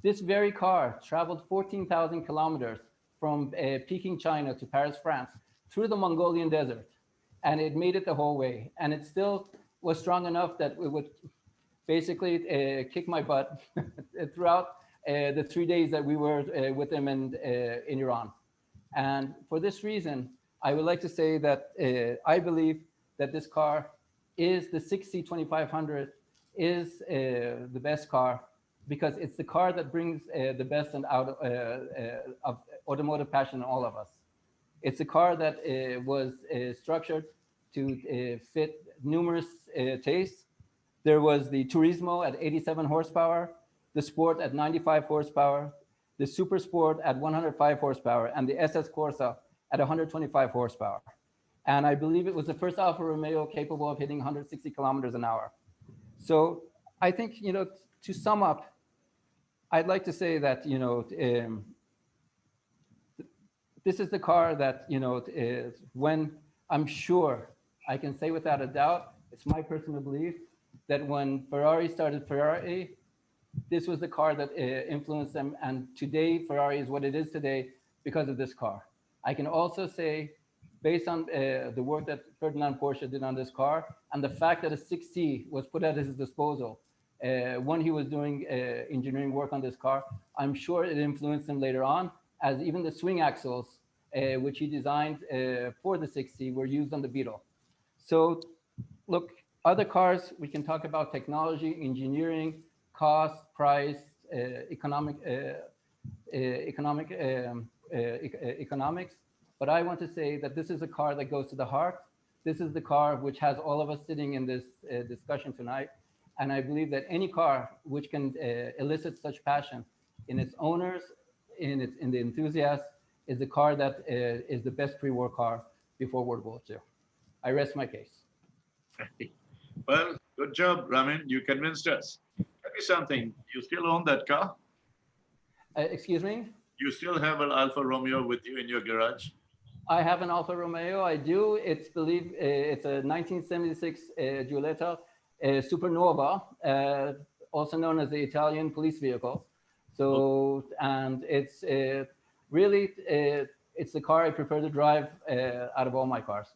This very car traveled 14,000 kilometers from Peking, China to Paris, France, through the Mongolian desert, and it made it the whole way. And it still was strong enough that it would basically kick my butt throughout the 3 days that we were with them in Iran. And for this reason, I would like to say that I believe that this car is the 6C2500 is the best car, because it's the car that brings the best and out of automotive passion in all of us. It's a car that was structured to fit numerous tastes. There was the Turismo at 87 horsepower, the Sport at 95 horsepower, the Super Sport at 105 horsepower, and the SS Corsa at 125 horsepower. And I believe it was the first Alfa Romeo capable of hitting 160 kilometers an hour. So I think, you know, to sum up, I'd like to say that, you know, this is the car that, you know, is when I'm sure, I can say without a doubt, it's my personal belief, that when Ferrari started Ferrari, this was the car that influenced them. And today, Ferrari is what it is today because of this car. I can also say, based on the work that Ferdinand Porsche did on this car, and the fact that a 6C was put at his disposal when he was doing engineering work on this car, I'm sure it influenced him later on, as even the swing axles, which he designed for the 6C, were used on the Beetle. So look, other cars, we can talk about technology, engineering, cost, price, economics. But I want to say that this is a car that goes to the heart. This is the car which has all of us sitting in this discussion tonight. And I believe that any car which can elicit such passion in its owners, in the enthusiasts, is the car that is the best pre-war car before World War II. I rest my case. Well, good job, Ramin. You convinced us. Tell me something. You still own that car? Excuse me? You still have an Alfa Romeo with you in your garage? I have an Alfa Romeo. I do. It's it's a 1976 Giulietta Supernova, also known as the Italian police vehicle. So, and it's really, it's the car I prefer to drive out of all my cars.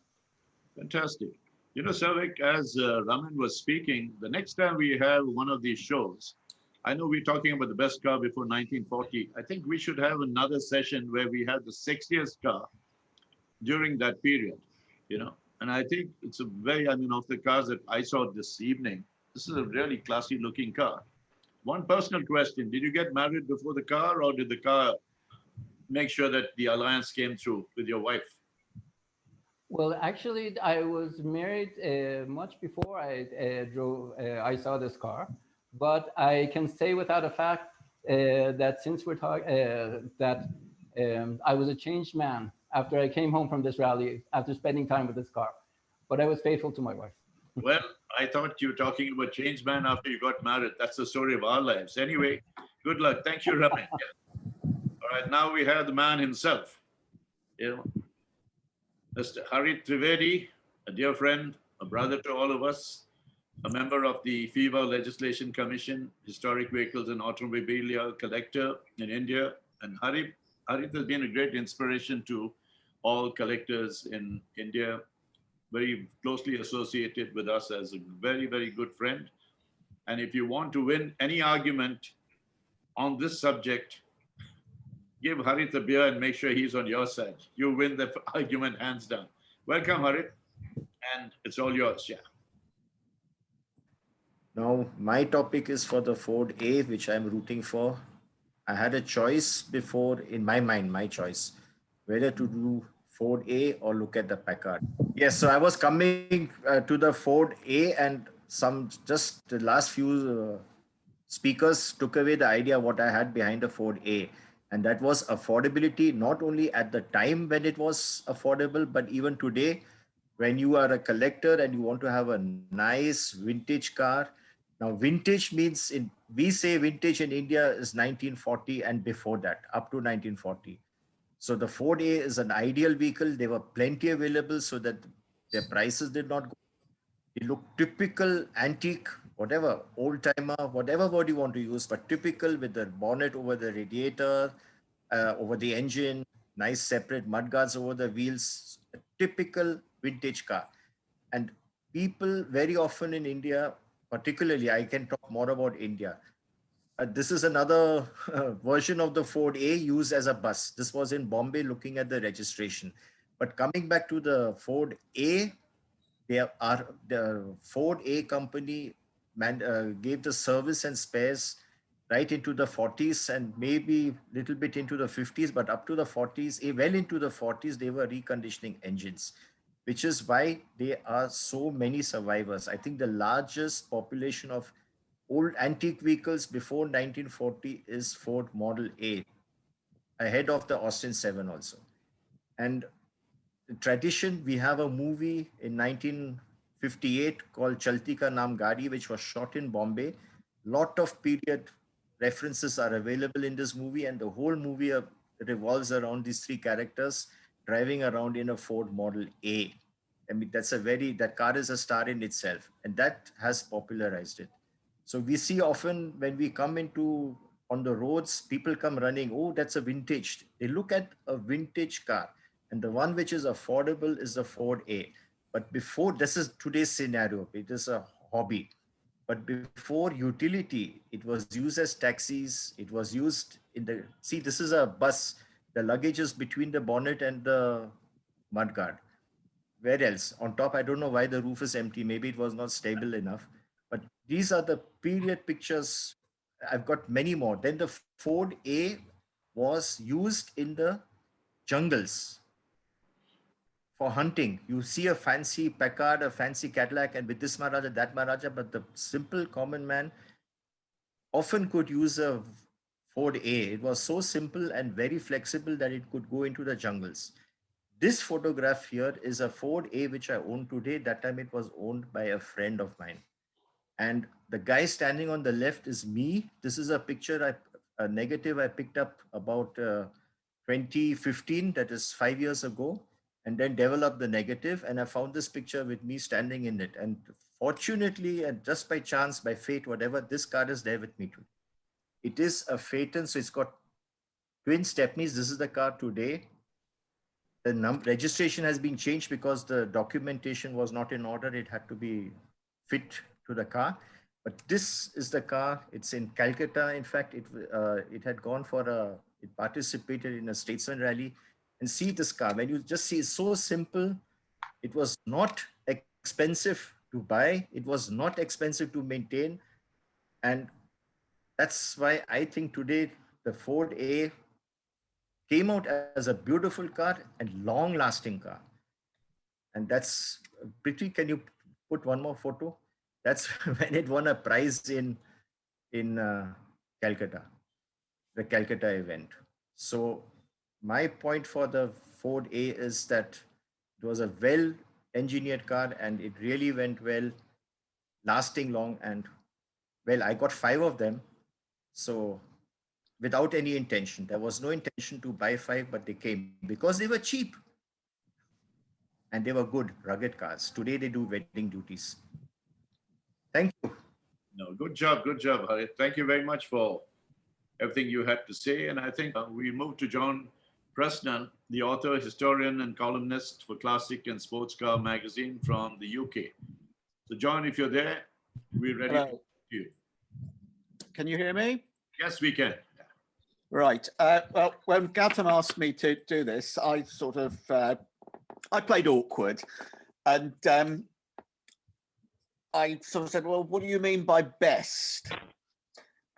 Fantastic. You know, Savik, as Ramin was speaking, the next time we have one of these shows, I know we're talking about the best car before 1940. I think we should have another session where we have the sexiest car during that period, you know. And I think it's a very, I mean, of the cars that I saw this evening, this is a really classy looking car. One personal question, did you get married before the car, or did the car make sure that the alliance came through with your wife? Well, actually, I was married much before I saw this car, but I can say without a fact that since we're talking, that I was a changed man after I came home from this rally, after spending time with this car, but I was faithful to my wife. Well, I thought you were talking about changed man after you got married. That's the story of our lives. Anyway, good luck. Thank you, Ramin. All right, now we have the man himself, you know, Mr. Harit Trivedi, a dear friend, a brother to all of us, a member of the FIVA Legislation Commission, Historic Vehicles and Automobile Collector in India. And Harit has been a great inspiration to all collectors in India, very closely associated with us as a very, very good friend. And if you want to win any argument on this subject, give Harit a beer and make sure he's on your side. You win the argument hands down. Welcome, Harit. And it's all yours, yeah. Now, my topic is for the Ford A, which I'm rooting for. I had a choice before, in my mind, my choice, whether to do Ford A or look at the Packard. Yes, so I was coming to the Ford A, and just the last few speakers took away the idea what I had behind the Ford A. And that was affordability, not only at the time when it was affordable, but even today, when you are a collector and you want to have a nice vintage car. Now, vintage means, we say vintage in India is 1940 and before that, up to 1940. So the Ford A is an ideal vehicle. There were plenty available so that their prices did not go. It looked typical, antique, whatever, old timer, whatever word you want to use, but typical, with the bonnet over the radiator, over the engine, nice separate mudguards over the wheels, a typical vintage car. And people very often in India, particularly, I can talk more about India. This is another version of the Ford A used as a bus. This was in Bombay, looking at the registration. But coming back to the Ford A, the Ford A company gave the service and spares right into the 40s and maybe a little bit into the 50s, but up to the 40s, well into the 40s, they were reconditioning engines, which is why there are so many survivors. I think the largest population of old antique vehicles before 1940 is Ford Model A, ahead of the Austin 7 also. And tradition, we have a movie in 1958 called Chalti Ka Naam Gaadi, which was shot in Bombay. Lot of period references are available in this movie, and the whole movie revolves around these three characters driving around in a Ford Model A. I mean, that car is a star in itself, and that has popularized it. So we see often when we come on the roads, people come running, oh, that's a vintage. They look at a vintage car. And the one which is affordable is the Ford A. But before, this is today's scenario, it is a hobby. But before utility, it was used as taxis. It was used see, this is a bus. The luggage is between the bonnet and the mudguard. Where else? On top, I don't know why the roof is empty. Maybe it was not stable enough. But these are the period pictures. I've got many more. Then the Ford A was used in the jungles for hunting. You see a fancy Packard, a fancy Cadillac, and with this Maharaja, that Maharaja, but the simple common man often could use a Ford A. It was so simple and very flexible that it could go into the jungles. This photograph here is a Ford A, which I own today. That time it was owned by a friend of mine. And the guy standing on the left is me. This is a picture, a negative I picked up about 2015, that is 5 years ago, and then developed the negative. And I found this picture with me standing in it. And fortunately, and just by chance, by fate, whatever, this car is there with me today. It is a Phaeton, so it's got twin stepneys. This is the car today. The registration has been changed because the documentation was not in order. It had to be fit to the car. But this is the car. It's in Calcutta. In fact, it had gone it participated in a statesman rally. And see this car. When you just see, it's so simple. It was not expensive to buy. It was not expensive to maintain. And that's why I think today the Ford A came out as a beautiful car and long-lasting car. And that's pretty. Can you put one more photo? That's when it won a prize in Calcutta, the Calcutta event. So my point for the Ford A is that it was a well-engineered car and it really went well, lasting long. And well, I got 5 of them. So without any intention, there was no intention to buy 5, but they came because they were cheap and they were good, rugged cars. Today they do wedding duties. Thank you. No, good job, Harit. Thank you very much for everything you had to say. And I think we move to Jon Pressnell, the author, historian, and columnist for Classic and Sports Car magazine from the UK. So, John, if you're there, we're ready to talk to you. Can you hear me? Yes, we can. Right. Well, when Gautam asked me to do this, I sort of I played awkward, and I sort of said, "Well, what do you mean by best?"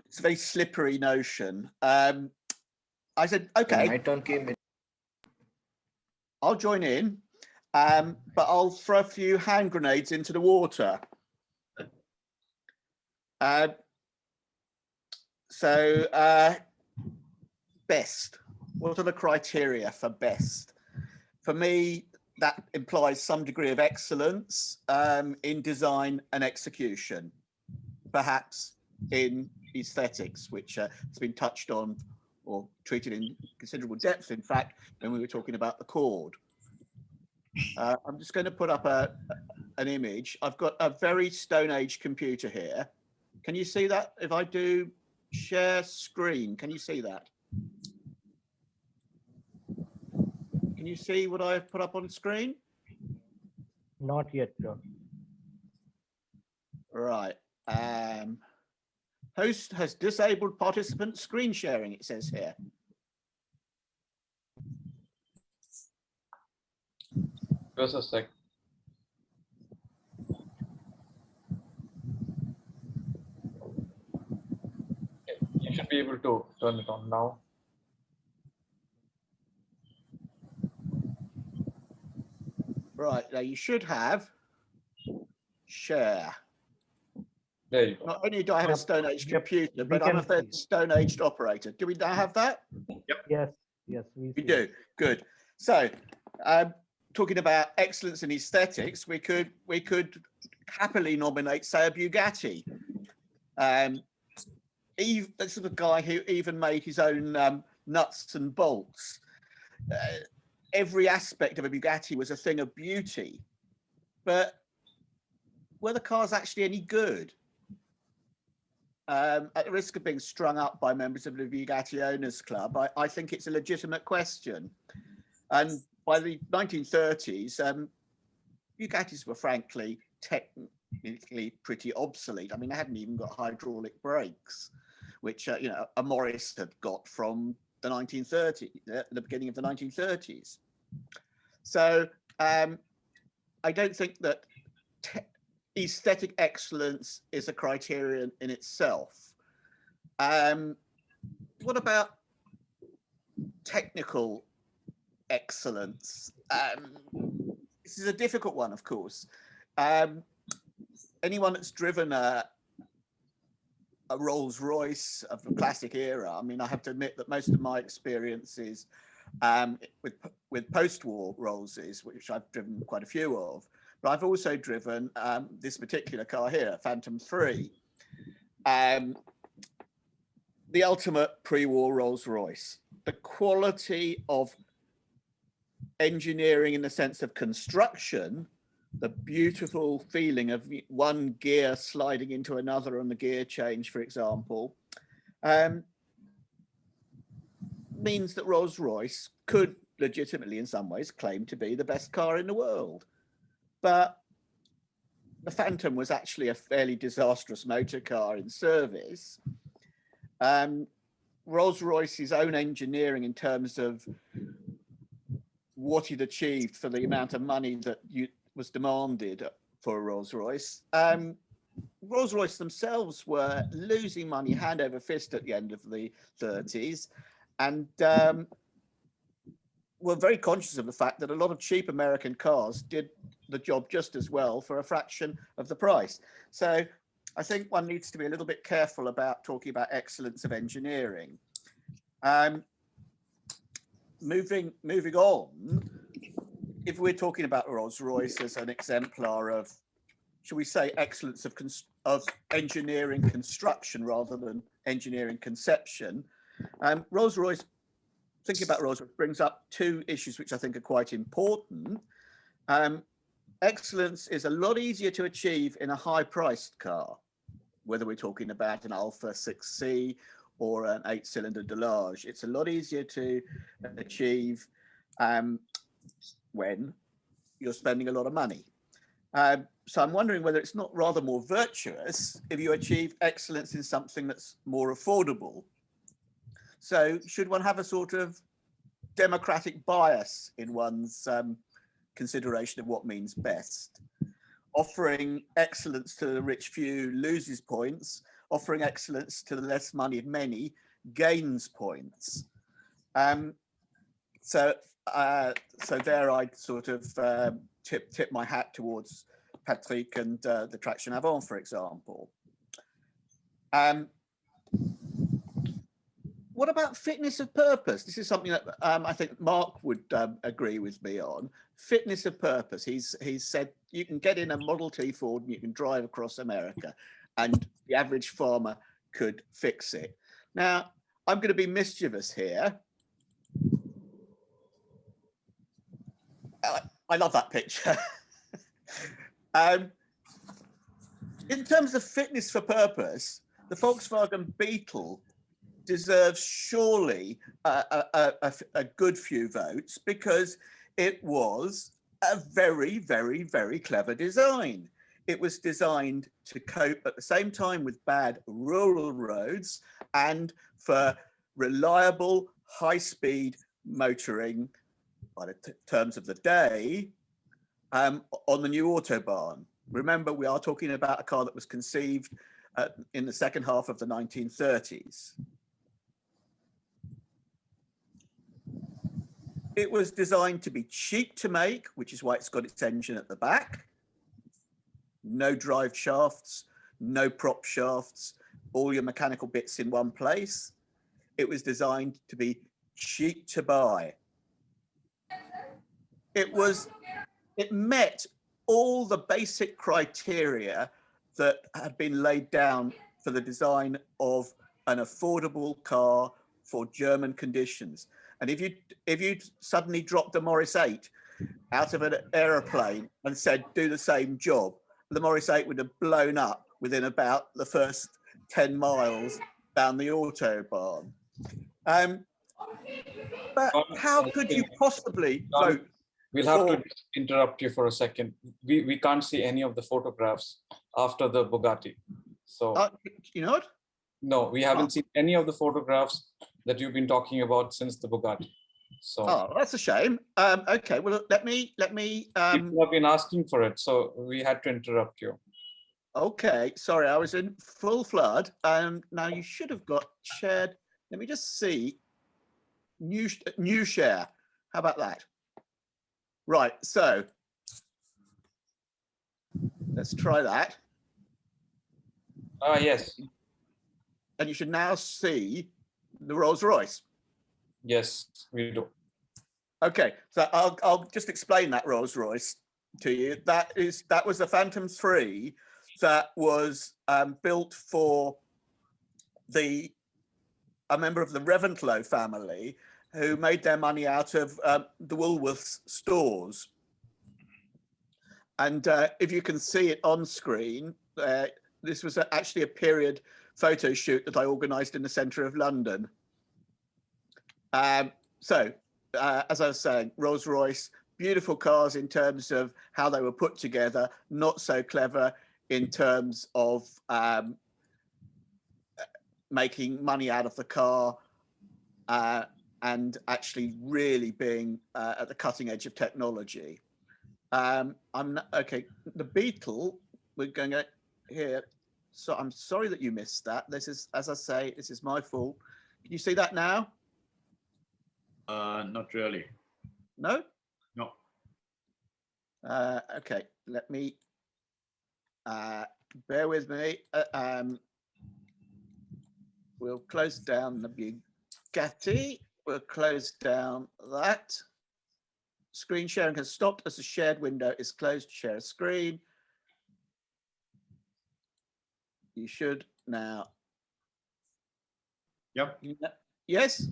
It's a very slippery notion. I said, "Okay." My turn came in. I'll join in, but I'll throw a few hand grenades into the water. Best. What are the criteria for best? For me, that implies some degree of excellence in design and execution, perhaps in aesthetics, which has been touched on or treated in considerable depth, in fact, when we were talking about the chord. I'm just going to put up an image. I've got a very Stone Age computer here. Can you see that? If I do share screen, can you see that? Can you see what I've put up on screen? Not yet, sir. Right. Host has disabled participant screen sharing, it says here. Just a sec. You should be able to turn it on now. Right, now you should have share. There you go. Not only do I have a Stone Age computer, but We I'm a can fairly see. Stone Aged operator. Do we now have that? Yes, yes, we We see do. it. Good. So, talking about excellence in aesthetics, we could happily nominate, say, a Bugatti. This is a guy who even made his own nuts and bolts. Every aspect of a Bugatti was a thing of beauty, but were the cars actually any good? At the risk of being strung up by members of the Bugatti Owners Club, I think it's a legitimate question. And by the 1930s, Bugattis were frankly technically pretty obsolete. I mean, they hadn't even got hydraulic brakes, which you know, a Morris had got from the 1930s, the beginning of the 1930s. So I don't think that aesthetic excellence is a criterion in itself. What about technical excellence? This is a difficult one, of course. Anyone that's driven a Rolls Royce of the classic era, I mean, I have to admit that most of my experiences with post-war Rollses, which I've driven quite a few of, but I've also driven this particular car here, Phantom 3, the ultimate pre-war Rolls Royce. The quality of engineering in the sense of construction, the beautiful feeling of one gear sliding into another on the gear change, for example, means that Rolls-Royce could legitimately, in some ways, claim to be the best car in the world. But the Phantom was actually a fairly disastrous motor car in service. Rolls-Royce's own engineering in terms of what it achieved for the amount of money that was demanded for a Rolls-Royce. Rolls-Royce themselves were losing money hand over fist at the end of the 30s, and were very conscious of the fact that a lot of cheap American cars did the job just as well for a fraction of the price. So I think one needs to be a little bit careful about talking about excellence of engineering. Moving on, if we're talking about Rolls-Royce as an exemplar of, shall we say, excellence of engineering construction rather than engineering conception, Rolls-Royce, thinking about Rolls-Royce brings up two issues which I think are quite important. Excellence is a lot easier to achieve in a high-priced car, whether we're talking about an Alfa 6C or an 8-cylinder Delage. It's a lot easier to achieve when you're spending a lot of money. So I'm wondering whether it's not rather more virtuous if you achieve excellence in something that's more affordable. So should one have a sort of democratic bias in one's consideration of what means best? Offering excellence to the rich few loses points, offering excellence to the less moneyed many gains points. So so there I'd sort of tip my hat towards Patrick and the Traction Avant, for example. What about fitness of purpose? This is something that I think Mark would agree with me on. Fitness of purpose. He's said you can get in a Model T Ford and you can drive across America, and the average farmer could fix it. Now, I'm going to be mischievous here. I love that picture. In terms of fitness for purpose, the Volkswagen Beetle deserves surely a good few votes because it was a very, very, very clever design. It was designed to cope at the same time with bad rural roads and for reliable, high-speed motoring by the terms of the day on the new Autobahn. Remember, we are talking about a car that was conceived in the second half of the 1930s. It was designed to be cheap to make, which is why it's got its engine at the back. No drive shafts, no prop shafts, all your mechanical bits in one place. It was designed to be cheap to buy. It met all the basic criteria that had been laid down for the design of an affordable car for German conditions. And if you suddenly dropped the Morris 8 out of an aeroplane and said, do the same job, the Morris 8 would have blown up within about the first 10 miles down the Autobahn. But how could you possibly vote? We'll have to interrupt you for a second. We can't see any of the photographs after the Bugatti. So you know what? No, we haven't seen any of the photographs that you've been talking about since the Bugatti. So that's a shame. Okay, well let me people have been asking for it, so we had to interrupt you. Okay, sorry, I was in full flood. Now you should have got shared. Let me just see. New share. How about that? Right, so let's try that. Yes. And you should now see the Rolls Royce. Yes, we do. Okay, so I'll just explain that Rolls Royce to you. That was the Phantom 3 that was built for a member of the Reventlow family who made their money out of the Woolworths stores. And if you can see it on screen, this was actually a period photo shoot that I organised in the centre of London. So, as I was saying, Rolls-Royce, beautiful cars in terms of how they were put together, not so clever in terms of making money out of the car and actually really being at the cutting edge of technology. Okay, the Beetle, we're going to here. So I'm sorry that you missed that. This is, as I say, this is my fault. Can you see that now? Not really. No? No. Okay, let me, bear with me. We'll close down the Bugatti. We'll close down that. Screen sharing has stopped as the shared window is closed to share a screen. You should now. Yep. Yes?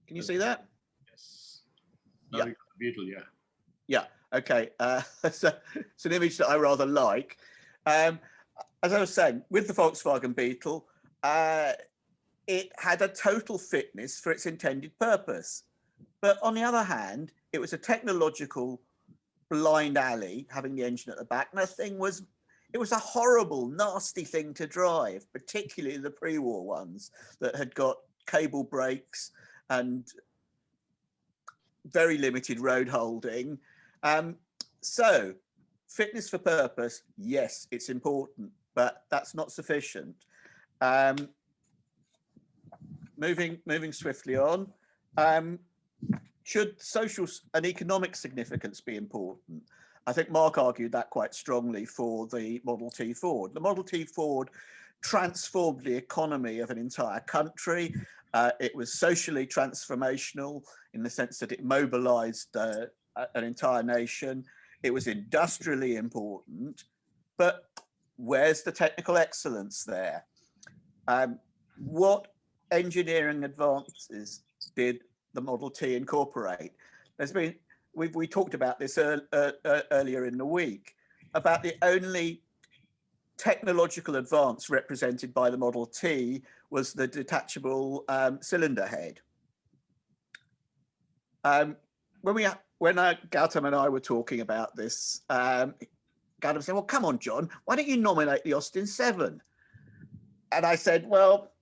Can you see that? Yes. Now we got the Beetle, yeah. Yeah, okay. It's an image that I rather like. As I was saying, with the Volkswagen Beetle, it had a total fitness for its intended purpose. But on the other hand, it was a technological blind alley, having the engine at the back. And the thing was, it was a horrible, nasty thing to drive, particularly the pre-war ones that had got cable brakes and very limited road holding. So fitness for purpose, yes, it's important, but that's not sufficient. Moving swiftly on. should social and economic significance be important? I think Mark argued that quite strongly for the Model T Ford. The Model T Ford transformed the economy of an entire country. It was socially transformational in the sense that it mobilized an entire nation. It was industrially important, but where's the technical excellence there? What engineering advances did the Model T incorporate? We talked about this earlier in the week, about the only technological advance represented by the Model T was the detachable cylinder head. When Gautam and I were talking about this, Gautam said, well, come on, John, why don't you nominate the Austin 7? And I said, well,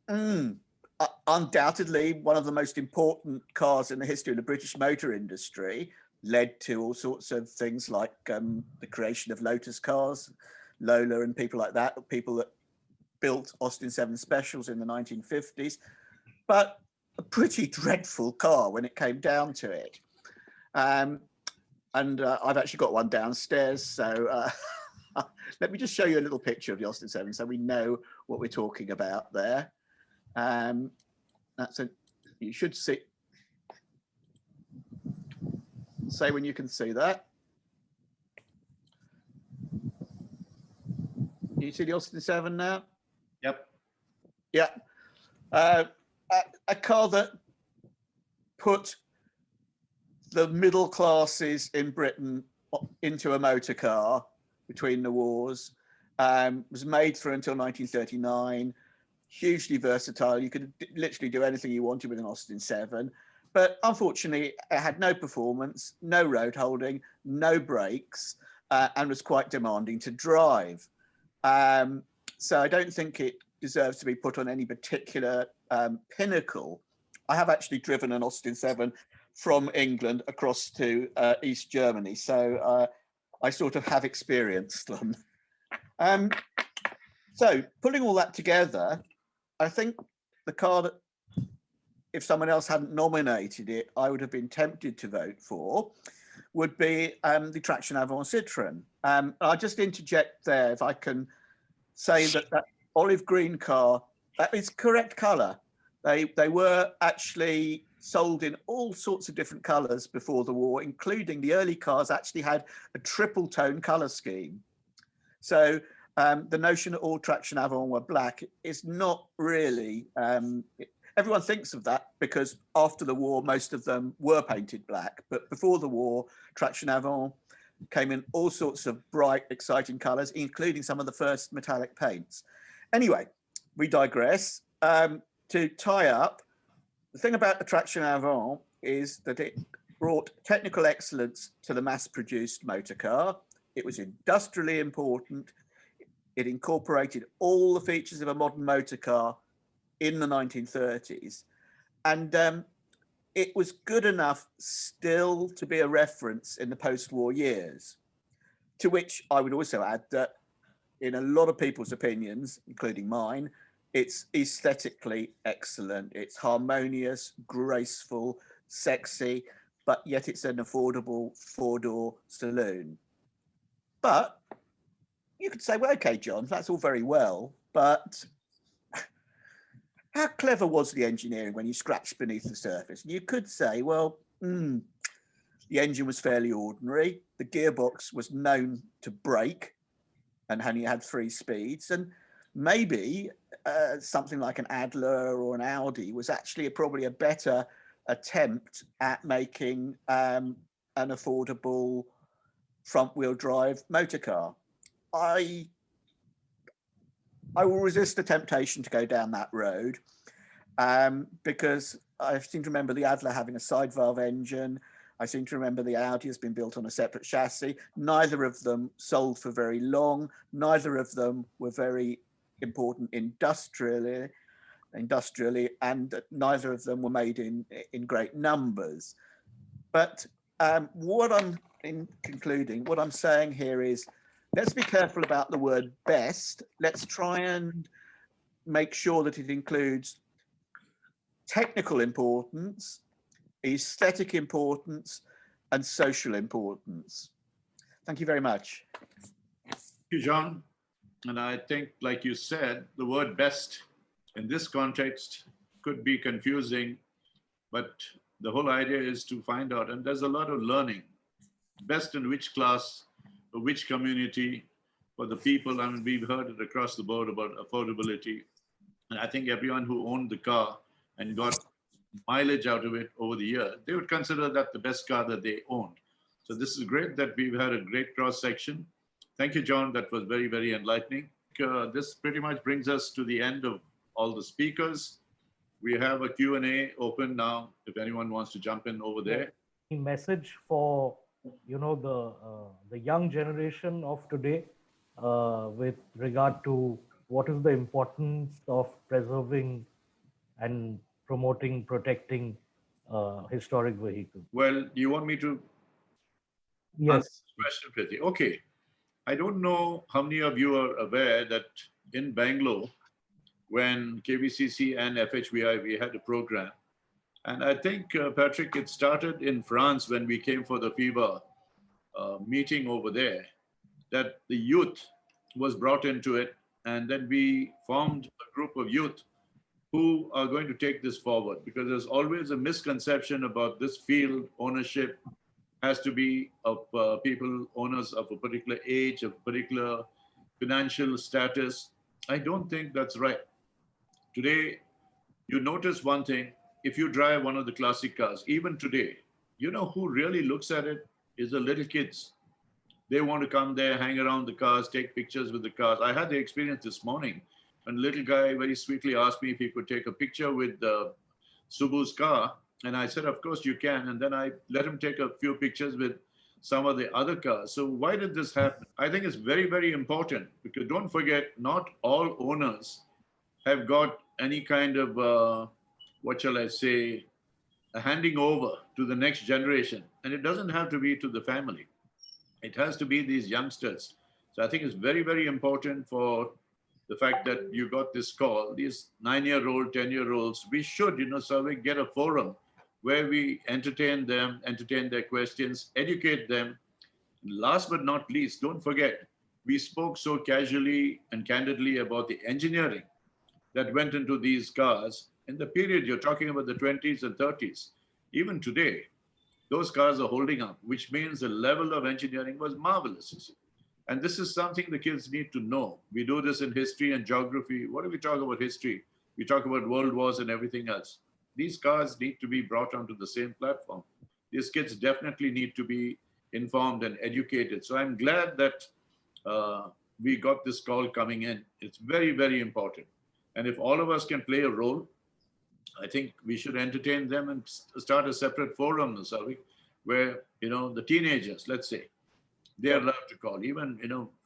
undoubtedly one of the most important cars in the history of the British motor industry, led to all sorts of things like the creation of Lotus cars, Lola and people like that, people that built Austin 7 specials in the 1950s, but a pretty dreadful car when it came down to it. And I've actually got one downstairs, so let me just show you a little picture of the Austin 7 so we know what we're talking about there. You should see, say when you can see that. You see the Austin 7 now? Yep. Yeah. A car that put the middle classes in Britain into a motor car between the wars, was made through until 1939, hugely versatile. You could literally do anything you wanted with an Austin 7, but unfortunately it had no performance, no road holding, no brakes, and was quite demanding to drive. So I don't think it deserves to be put on any particular pinnacle. I have actually driven an Austin 7 from England across to East Germany, so I sort of have experienced them. So putting all that together, I think the car that, if someone else hadn't nominated it, I would have been tempted to vote for, would be the Traction Avant Citroën. I'll just interject there, if I can say that that olive green car, that is correct colour. They were actually sold in all sorts of different colours before the war, including the early cars actually had a triple tone colour scheme. So the notion that all Traction Avant were black is not really, everyone thinks of that because after the war, most of them were painted black. But before the war, Traction Avant came in all sorts of bright, exciting colours, including some of the first metallic paints. Anyway, we digress. To tie up, the thing about the Traction Avant is that it brought technical excellence to the mass-produced motor car. It was industrially important. It incorporated all the features of a modern motor car in the 1930s. And it was good enough still to be a reference in the post-war years, to which I would also add that in a lot of people's opinions, including mine, it's aesthetically excellent. It's harmonious, graceful, sexy, but yet it's an affordable four-door saloon. But you could say, well, okay, John, that's all very well, but how clever was the engineering when you scratched beneath the surface? And you could say, well, the engine was fairly ordinary. The gearbox was known to break and only had 3 speeds. And maybe something like an Adler or an Audi was actually probably a better attempt at making an affordable front-wheel drive motor car. I will resist the temptation to go down that road because I seem to remember the Adler having a side valve engine. I seem to remember the Audi has been built on a separate chassis. Neither of them sold for very long. Neither of them were very important industrially, and neither of them were made in great numbers. But what I'm saying here is, let's be careful about the word best. Let's try and make sure that it includes technical importance, aesthetic importance, and social importance. Thank you very much. Thank you, John. And I think, like you said, the word best in this context could be confusing, but the whole idea is to find out, and there's a lot of learning. Best in which class, or which community, for the people. I mean, we've heard it across the board about affordability. And I think everyone who owned the car and got mileage out of it over the year, they would consider that the best car that they owned. So this is great that we've had a great cross section. Thank you, John. That was very, very enlightening. This pretty much brings us to the end of all the speakers. We have a Q&A open now, if anyone wants to jump in over there. Message for, you know, the young generation of today with regard to what is the importance of preserving and promoting, protecting historic vehicles. Well, you want me to Yes. answer this question, Preeti? Okay. I don't know how many of you are aware that in Bangalore, when KVCC and FHVI, we had a program. And I think, Patrick, it started in France when we came for the FIVA meeting over there, that the youth was brought into it. And then we formed a group of youth who are going to take this forward, because there's always a misconception about this field. Ownership has to be of people, owners of a particular age, of particular financial status. I don't think that's right. Today, you notice one thing, if you drive one of the classic cars, even today, you know who really looks at it is the little kids. They want to come there, hang around the cars, take pictures with the cars. I had the experience this morning, and a little guy very sweetly asked me if he could take a picture with Subbu's car. And I said, of course you can. And then I let him take a few pictures with some of the other cars. So why did this happen? I think it's very, very important, because don't forget, not all owners have got any kind of, what shall I say, a handing over to the next generation. And it doesn't have to be to the family. It has to be these youngsters. So I think it's very, very important for the fact that you got this call, these 9-year-old, 10-year-olds. We should, Salehkhou, get a forum where we entertain them, entertain their questions, educate them. Last but not least, don't forget, we spoke so casually and candidly about the engineering that went into these cars in the period you're talking about, the 20s and 30s. Even today, those cars are holding up, which means the level of engineering was marvelous, you see. And this is something the kids need to know. We do this in history and geography. What do we talk about history? We talk about world wars and everything else. These cars need to be brought onto the same platform. These kids definitely need to be informed and educated. So I'm glad that we got this call coming in. It's very, very important. And if all of us can play a role, I think we should entertain them and start a separate forum, Salehkhou, where, the teenagers, let's say, they're allowed to call. Even,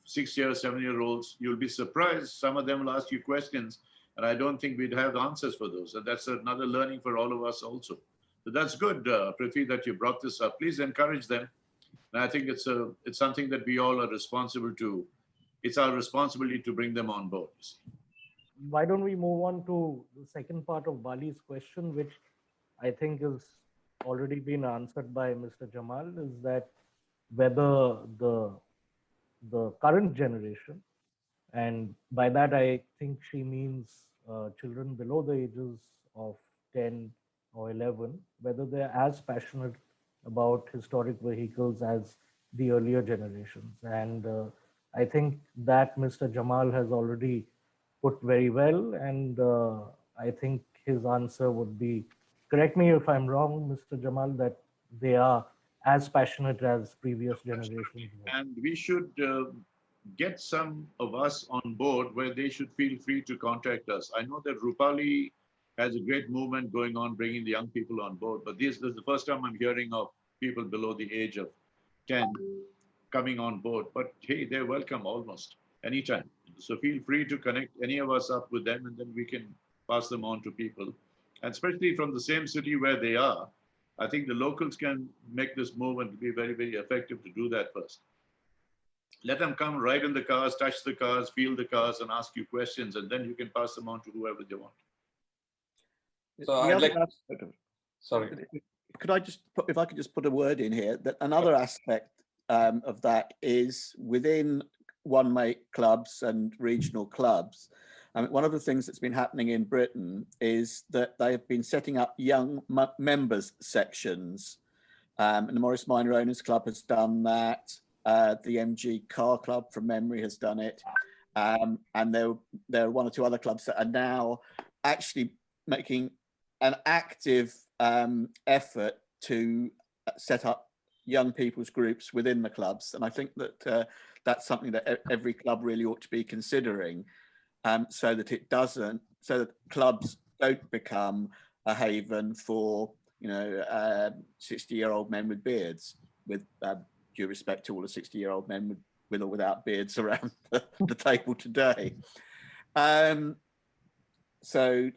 6-year, 7-year-olds, you'll be surprised. Some of them will ask you questions, and I don't think we'd have answers for those. And that's another learning for all of us also. So that's good, Prithvi, that you brought this up. Please encourage them. And I think it's something that we all are responsible to. It's our responsibility to bring them on board. Why don't we move on to the second part of Bali's question, which I think is already been answered by Mr. Jamal, is that whether the current generation, and by that I think she means children below the ages of 10 or 11, whether they're as passionate about historic vehicles as the earlier generations. And I think that Mr. Jamal has already put very well, and I think his answer would be, correct me if I'm wrong, Mr. Jamal, that they are as passionate as previous generations were. And we should get some of us on board where they should feel free to contact us. I know that Rupali has a great movement going on, bringing the young people on board, but this is the first time I'm hearing of people below the age of 10 coming on board. But hey, they're welcome almost anytime. So feel free to connect any of us up with them, and then we can pass them on to people. And especially from the same city where they are, I think the locals can make this move and be very, very effective to do that first. Let them come right in the cars, touch the cars, feel the cars, and ask you questions, and then you can pass them on to whoever they want. So I'd like, sorry. could I just put, if I could just put a word in here, that another aspect of that is within one mate clubs and regional clubs. One of the things that's been happening in Britain is that they have been setting up young members sections. And the Morris Minor Owners Club has done that. The MG Car Club from memory has done it. And there are one or two other clubs that are now actually making an active effort to set up young people's groups within the clubs. And I think that that's something that every club really ought to be considering, so that it doesn't, so that clubs don't become a haven for, 60-year-old men with beards, with due respect to all the 60-year-old men with or without beards around the table today. So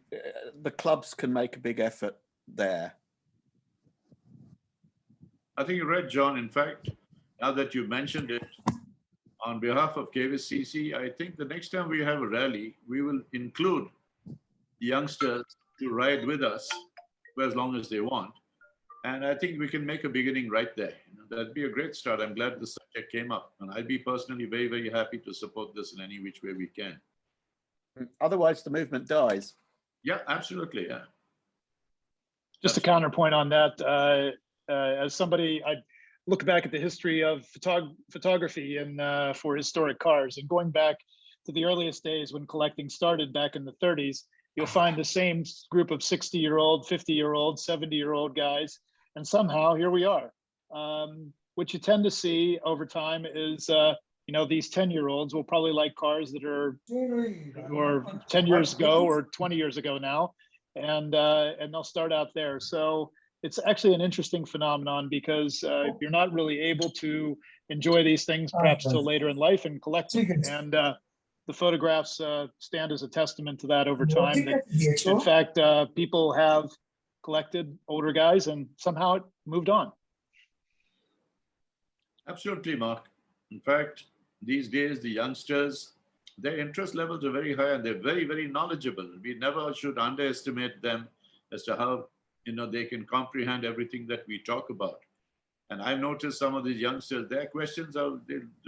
the clubs can make a big effort there. I think you're right, John. In fact, now that you mentioned it, on behalf of KVCC, I think the next time we have a rally, we will include youngsters to ride with us for as long as they want. And I think we can make a beginning right there. That'd be a great start. I'm glad the subject came up. And I'd be personally very, very happy to support this in any which way we can. Otherwise, the movement dies. Yeah, absolutely. Yeah. Just a counterpoint on that. As somebody, I look back at the history of photography and for historic cars, and going back to the earliest days when collecting started back in the 30s, you'll find the same group of 60-year-old, 50-year-old, 70-year-old guys, and somehow here we are. What you tend to see over time is, these 10-year-olds will probably like cars that are 10 years ago or 20 years ago now, and they'll start out there. So it's actually an interesting phenomenon, because you're not really able to enjoy these things perhaps till later in life and collect them. And the photographs stand as a testament to that over time, that in fact, people have collected older guys and somehow it moved on. Absolutely, Mark. In fact, these days, the youngsters, their interest levels are very high and they're very, very knowledgeable. We never should underestimate them as to how they can comprehend everything that we talk about. And I've noticed some of these youngsters, their questions are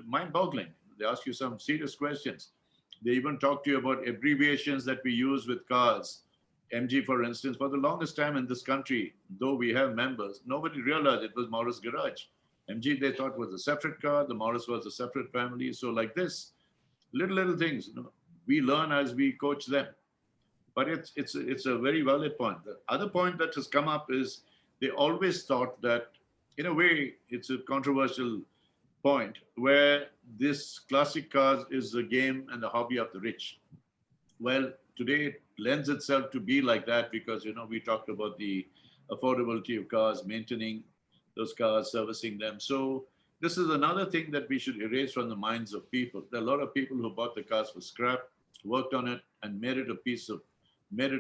mind-boggling. They ask you some serious questions. They even talk to you about abbreviations that we use with cars. MG, for instance, for the longest time in this country, though we have members, nobody realized it was Morris Garage. MG, they thought, was a separate car. The Morris was a separate family. So like this, little things, we learn as we coach them. But it's a very valid point. The other point that has come up is they always thought that, in a way, it's a controversial point, where this classic cars is a game and the hobby of the rich. Well, today it lends itself to be like that, because, we talked about the affordability of cars, maintaining those cars, servicing them. So this is another thing that we should erase from the minds of people. There are a lot of people who bought the cars for scrap, worked on it, and made it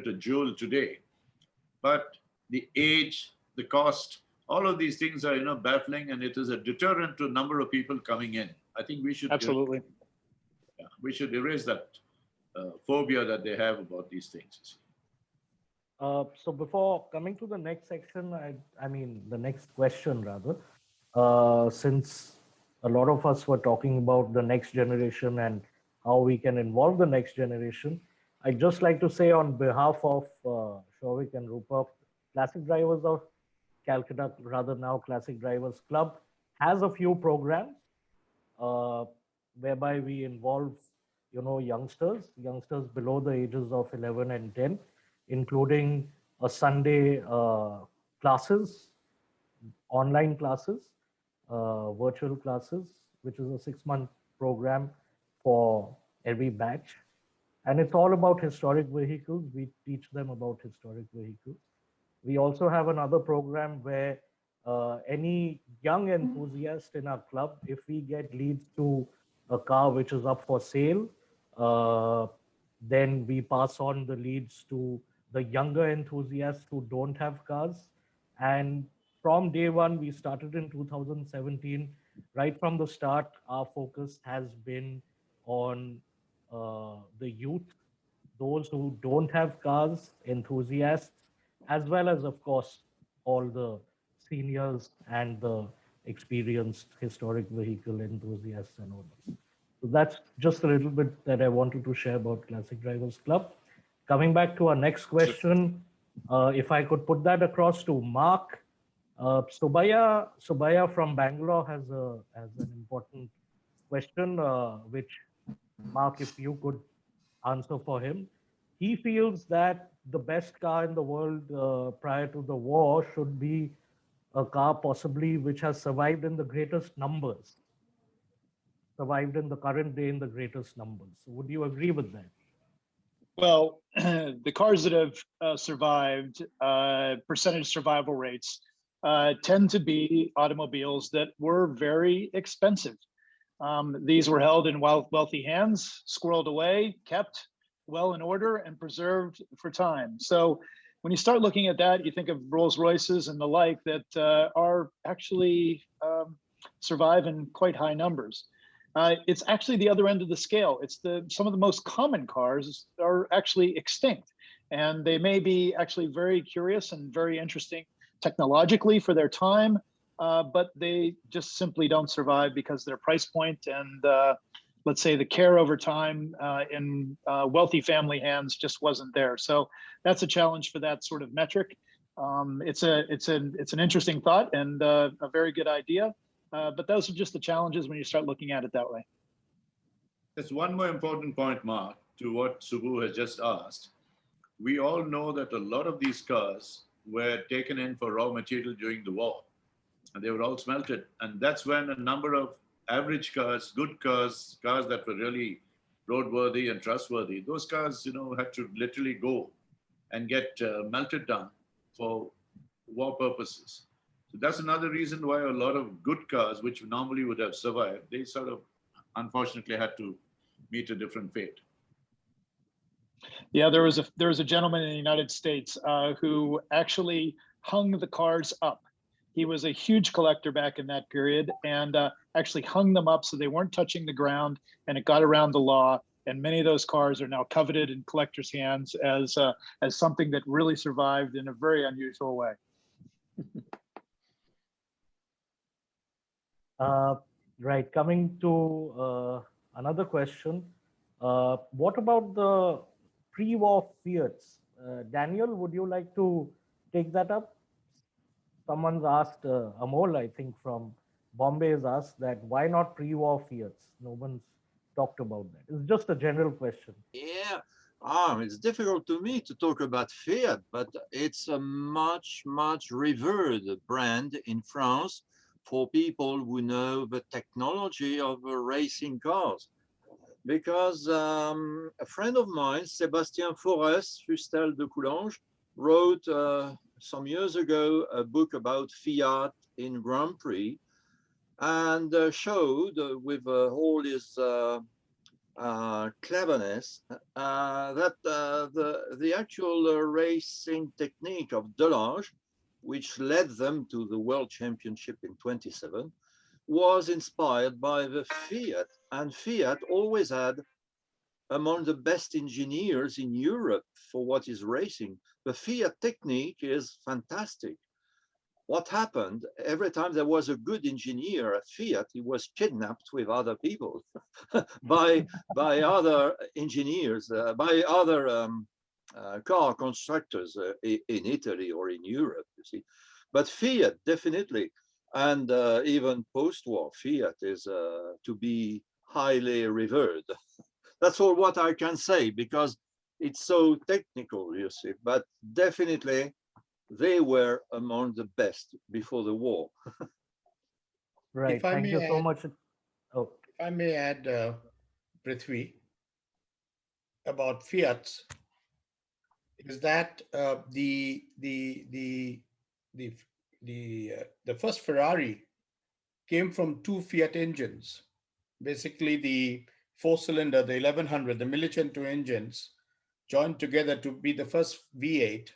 a jewel today. But the age, the cost, all of these things are, baffling, and it is a deterrent to a number of people coming in. I think we should absolutely, we should erase that phobia that they have about these things. So before coming to the next section, I mean the next question rather, since a lot of us were talking about the next generation and how we can involve the next generation, I'd just like to say on behalf of Shouvik and Rupert, Classic Drivers of Calcutta, rather now Classic Drivers Club, has a few programs whereby we involve, youngsters below the ages of 11 and 10, including a Sunday classes, online classes, virtual classes, which is a 6-month program for every batch. And it's all about historic vehicles. We teach them about historic vehicles. We also have another program where any young enthusiast in our club, if we get leads to a car which is up for sale, then we pass on the leads to the younger enthusiasts who don't have cars. And from day one, we started in 2017. Right from the start, our focus has been on the youth, those who don't have cars, enthusiasts, as well as, of course, all the seniors and the experienced historic vehicle enthusiasts and owners. So that's just a little bit that I wanted to share about Classic Drivers Club. Coming back to our next question, if I could put that across to Mark. Subaya from Bangalore has an important question, which Mark, if you could answer for him. He feels that the best car in the world prior to the war should be a car possibly which has survived in the greatest numbers, survived in the current day in the greatest numbers. So would you agree with that? Well, the cars that have survived, percentage survival rates, tend to be automobiles that were very expensive. These were held in wealthy hands, squirreled away, kept well in order, and preserved for time. So when you start looking at that, you think of Rolls Royces and the like that are actually survive in quite high numbers. It's actually the other end of the scale. It's some of the most common cars are actually extinct, and they may be actually very curious and very interesting technologically for their time, but they just simply don't survive because their price point and let's say the care over time in wealthy family hands just wasn't there. So that's a challenge for that sort of metric. It's an interesting thought and a very good idea. But those are just the challenges when you start looking at it that way. There's one more important point, Mark, to what Subbu has just asked. We all know that a lot of these cars were taken in for raw material during the war, and they were all smelted. And that's when a number of average cars, good cars, cars that were really roadworthy and trustworthy, those cars, had to literally go and get melted down for war purposes. So that's another reason why a lot of good cars, which normally would have survived, they sort of unfortunately had to meet a different fate. Yeah, there was a gentleman in the United States who actually hung the cars up. He was a huge collector back in that period and actually hung them up so they weren't touching the ground, and it got around the law. And many of those cars are now coveted in collectors' hands as something that really survived in a very unusual way. Right, coming to another question. What about the pre-war Fiats? Daniel, would you like to take that up? Someone's asked, Amol, I think from Bombay has asked that why not pre-war Fiats? No one's talked about that. It's just a general question. Yeah, it's difficult to me to talk about Fiat, but it's a much revered brand in France for people who know the technology of racing cars. Because a friend of mine, Sébastien Forest, Fustel de Coulanges, wrote some years ago a book about Fiat in Grand Prix and showed with all his cleverness that the actual racing technique of Delage, which led them to the World Championship in 27, was inspired by the Fiat. And Fiat always had among the best engineers in Europe for what is racing. The Fiat technique is fantastic. What happened, every time there was a good engineer at Fiat, he was kidnapped with other people by other engineers, by other car constructors in Italy or in Europe, you see. But Fiat, definitely, and even post-war, Fiat is to be highly revered. That's all what I can say, because it's so technical, you see, but definitely they were among the best before the war. Right, thank you so much. Oh. If I may add, Prithvi, about Fiat, is that the first Ferrari came from two Fiat engines. Basically, the four-cylinder, the 1100, the Millicento engines joined together to be the first V8,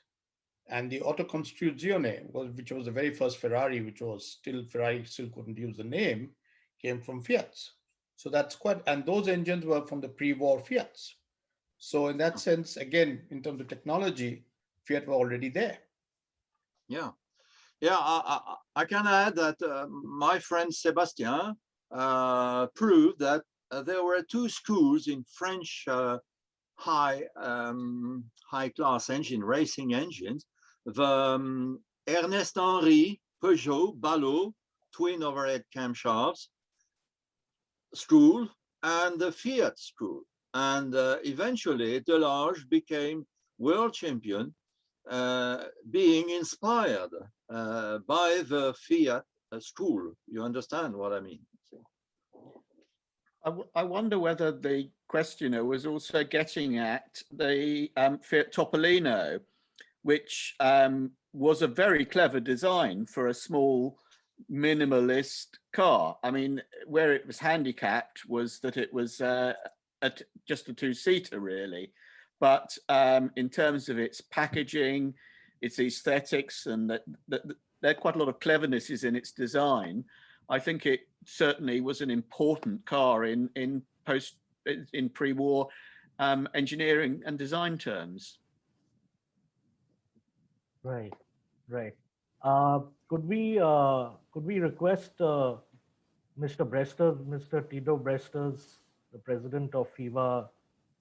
and the Autocostruzione, which was the very first Ferrari, which was still, Ferrari still couldn't use the name, came from Fiats. So that's quite, and those engines were from the pre-war Fiats. So in that sense, again, in terms of technology, Fiat were already there. Yeah. Yeah, I can add that my friend Sébastien proved that there were two schools in French high class engine racing engines. The Ernest Henry Peugeot Ballot twin overhead camshafts school and the Fiat school. And eventually Delage became world champion, being inspired by the Fiat school. You understand what I mean? I wonder whether the questioner was also getting at the Fiat Topolino, which was a very clever design for a small minimalist car. I mean, where it was handicapped was that it was just a two-seater, really. But in terms of its packaging, its aesthetics, and that there are quite a lot of clevernesses in its design. I think it certainly was an important car in pre-war engineering and design terms. Right, right. Could we request Mr. Tito Bresters, the president of FIVA,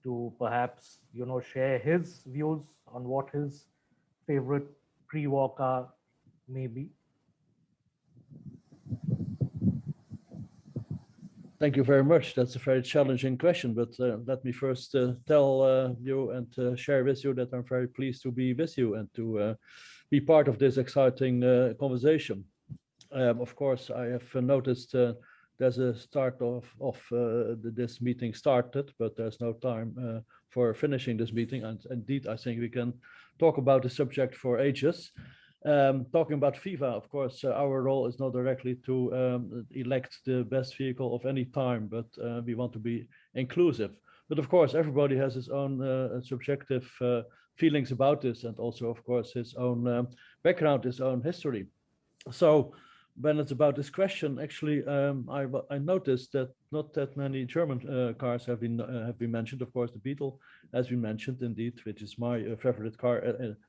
to perhaps share his views on what his favorite pre-war car may be? Thank you very much. That's a very challenging question, but let me first tell you and share with you that I'm very pleased to be with you and to be part of this exciting conversation. Of course, I have noticed there's a start of this meeting started, but there's no time for finishing this meeting. And indeed, I think we can talk about the subject for ages. Talking about FIVA, of course, our role is not directly to elect the best vehicle of any time, but we want to be inclusive. But of course, everybody has his own subjective feelings about this, and also, of course, his own background, his own history. So when it's about this question, actually, I noticed that not that many German cars have been mentioned. Of course, the Beetle has been mentioned, indeed, which is my favorite car,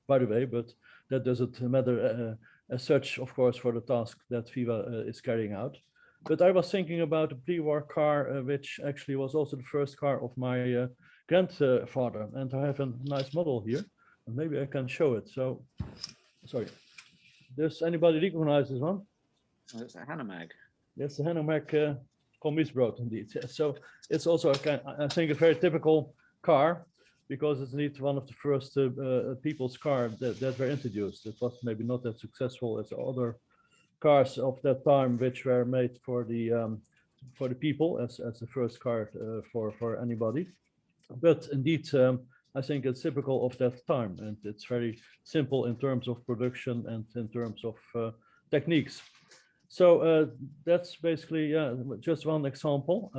by the way. But that doesn't matter as such, of course, for the task that FIVA is carrying out. But I was thinking about a pre-war car, which actually was also the first car of my grandfather, and I have a nice model here, and maybe I can show it. So, sorry. Does anybody recognize this one? It's a Hanomag. Yes, the Hanomag Commisbrood, indeed. So it's also, I think, a very typical car, because it's indeed one of the first people's cars that were introduced. It was maybe not that successful as other cars of that time, which were made for the people as the first car for anybody. But indeed, I think it's typical of that time, and it's very simple in terms of production and in terms of techniques. So that's basically just one example.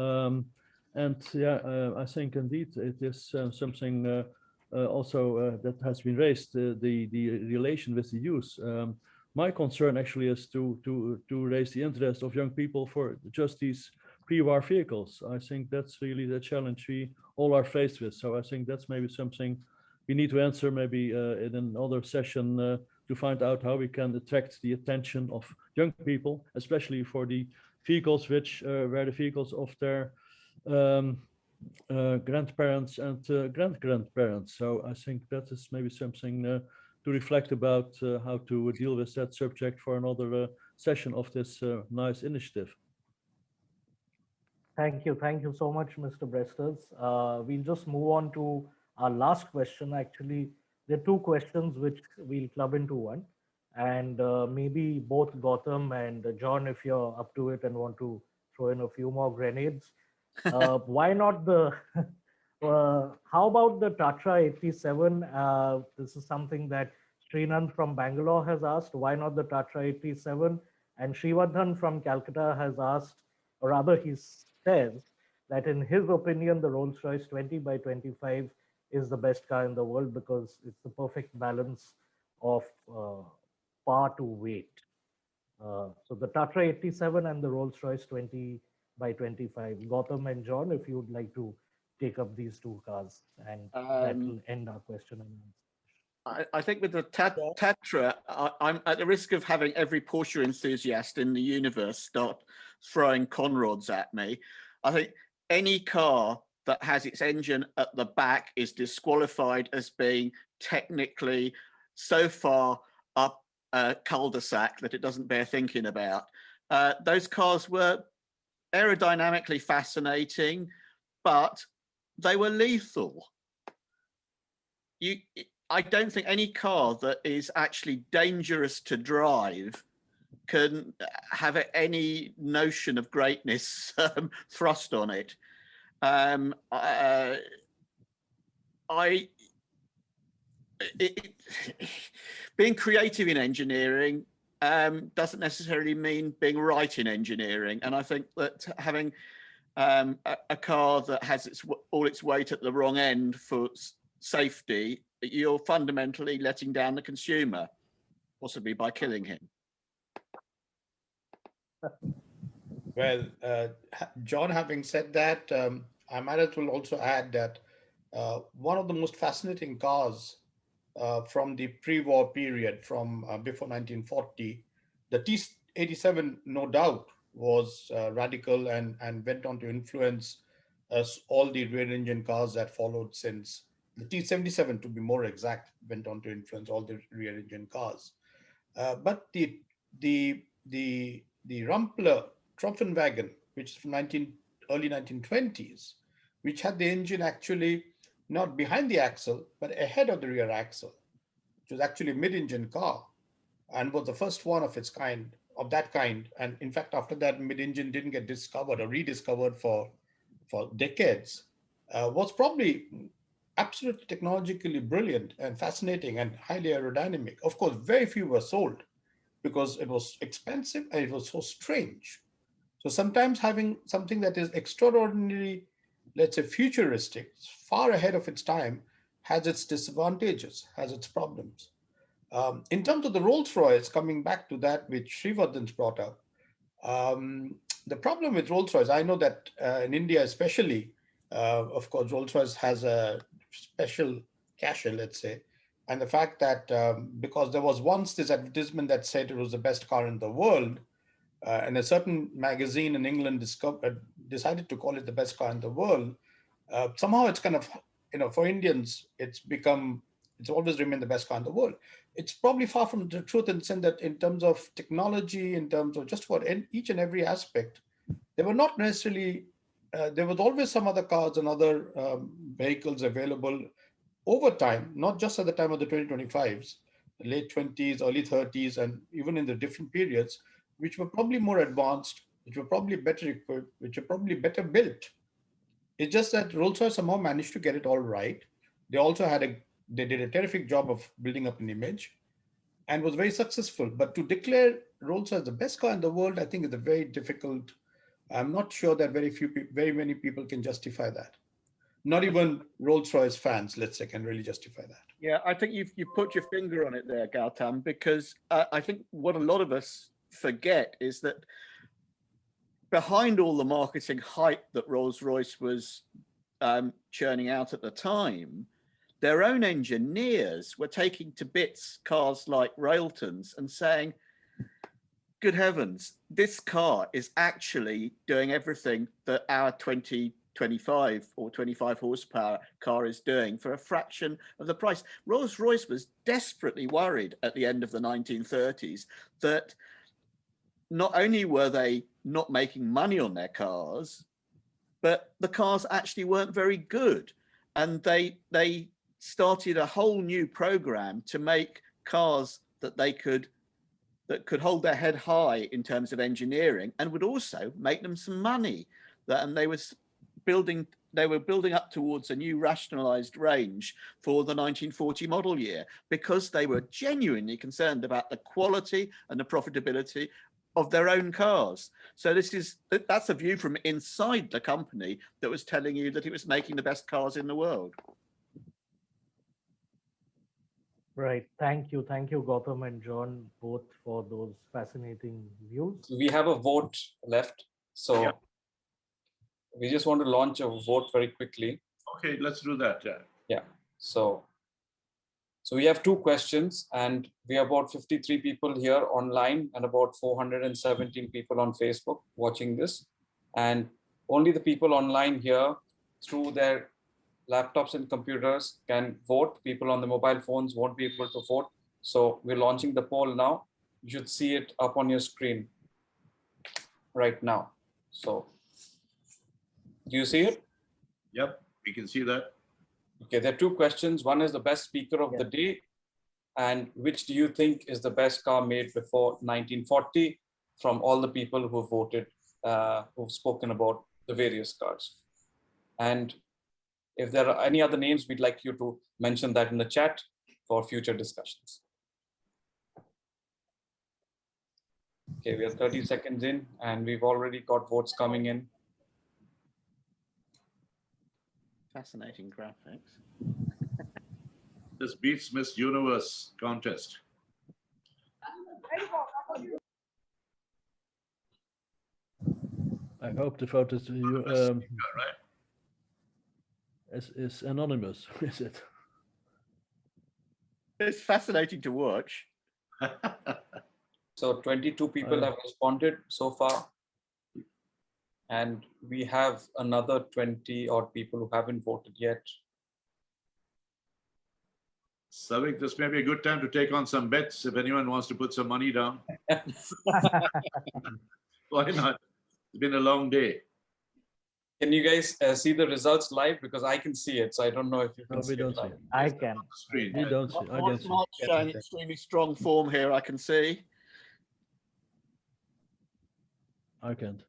And I think indeed it is something also that has been raised, the relation with the youth. My concern actually is to raise the interest of young people for just these pre-war vehicles. I think that's really the challenge we all are faced with. So I think that's maybe something we need to answer maybe in another session to find out how we can attract the attention of young people, especially for the vehicles which were the vehicles of their grandparents and grand-grandparents. So I think that is maybe something to reflect about how to deal with that subject for another session of this nice initiative. Thank you so much, Mr. Bresters. We'll just move on to our last question. Actually, there are two questions which we'll club into one, and maybe both Gautam and John, if you're up to it and want to throw in a few more grenades, why not the how about the Tatra 87? This is something that Srinand from Bangalore has asked. Why not the Tatra 87? And Srivardhan from Calcutta has asked, or rather he says that in his opinion, the Rolls-Royce 20/25 is the best car in the world because it's the perfect balance of power to weight. So the Tatra 87 and the Rolls-Royce 20/25. Gautam and John, if you'd like to take up these two cars, and that will end our question and answer. I think with the Tatra, I'm at the risk of having every Porsche enthusiast in the universe start throwing conrods at me. I think any car that has its engine at the back is disqualified as being technically so far up a cul-de-sac that it doesn't bear thinking about. Those cars were aerodynamically fascinating, but they were lethal. I don't think any car that is actually dangerous to drive can have any notion of greatness thrust on it. Being creative in engineering doesn't necessarily mean being right in engineering. And I think that having a car that has all its weight at the wrong end for safety, you're fundamentally letting down the consumer, possibly by killing him. Well, John, having said that, I might as well also add that one of the most fascinating cars from the pre-war period, from before 1940, the T87, no doubt, was radical and went on to influence all the rear engine cars that followed since. The T77, to be more exact, went on to influence all the rear engine cars. But the Rumpler Tropfenwagen, which is from early 1920s, which had the engine actually not behind the axle, but ahead of the rear axle, which was actually a mid-engine car and was the first one of its kind, of that kind. And in fact, after that, mid-engine didn't get discovered or rediscovered for decades, was probably absolutely technologically brilliant and fascinating and highly aerodynamic. Of course, very few were sold because it was expensive and it was so strange. So sometimes having something that is extraordinarily, let's say, futuristic, far ahead of its time, has its disadvantages, has its problems. In terms of the Rolls-Royce, coming back to that which Srivardhan's brought up, the problem with Rolls-Royce, I know that in India especially, of course, Rolls-Royce has a special cachet, let's say, and the fact that because there was once this advertisement that said it was the best car in the world, and a certain magazine in England decided to call it the best car in the world, somehow it's kind of, for Indians, it's always remained the best car in the world. It's probably far from the truth in the sense that in terms of technology, in terms of just about each and every aspect, they were not necessarily, there was always some other cars and other vehicles available over time, not just at the time of the 2025s, the late 20s, early 30s, and even in the different periods, which were probably more advanced, which were probably better equipped, which were probably better built. It's just that Rolls-Royce somehow managed to get it all right. They also they did a terrific job of building up an image and was very successful. But to declare Rolls-Royce the best car in the world, I think is a very difficult. I'm not sure that very many people can justify that. Not even Rolls-Royce fans, let's say, can really justify that. Yeah, I think you've put your finger on it there, Gautam, because I think what a lot of us forget is that behind all the marketing hype that Rolls-Royce was churning out at the time, their own engineers were taking to bits cars like Railton's and saying, good heavens, this car is actually doing everything that our 25 or 25 horsepower car is doing for a fraction of the price. Rolls-Royce was desperately worried at the end of the 1930s that not only were they not making money on their cars, but the cars actually weren't very good. And they started a whole new program to make cars that could hold their head high in terms of engineering and would also make them some money. And they were building up towards a new rationalized range for the 1940 model year because they were genuinely concerned about the quality and the profitability of their own cars. So that's a view from inside the company that was telling you that it was making the best cars in the world. Right. Thank you, Gautam and John, both for those fascinating views. We have a vote left, so Yeah. we just want to launch a vote very quickly. Okay, let's do that. Yeah. Yeah. So So we have two questions, and we have about 53 people here online and about 417 people on Facebook watching this. And only the people online here through their laptops and computers can vote. People on the mobile phones won't be able to vote. So we're launching the poll now. You should see it up on your screen right now. So do you see it? Yep, we can see that. Okay, there are two questions. One is the best speaker of the day, and which do you think is the best car made before 1940 from all the people who voted, who've spoken about the various cars. And if there are any other names, we'd like you to mention that in the chat for future discussions. Okay, we are 30 seconds in and we've already got votes coming in. Fascinating graphics. This beats Miss Universe contest. I hope the vote is is anonymous. Is it? It's fascinating to watch. So 22 people have responded so far. And we have another 20 odd people who haven't voted yet. Savik, this may be a good time to take on some bets if anyone wants to put some money down. Why not? It's been a long day. Can you guys see the results live? Because I can see it, so I don't know if you can see it. I can. Screen. We don't see. I don't see. Mark's showing extremely strong form here, I can see. I can't.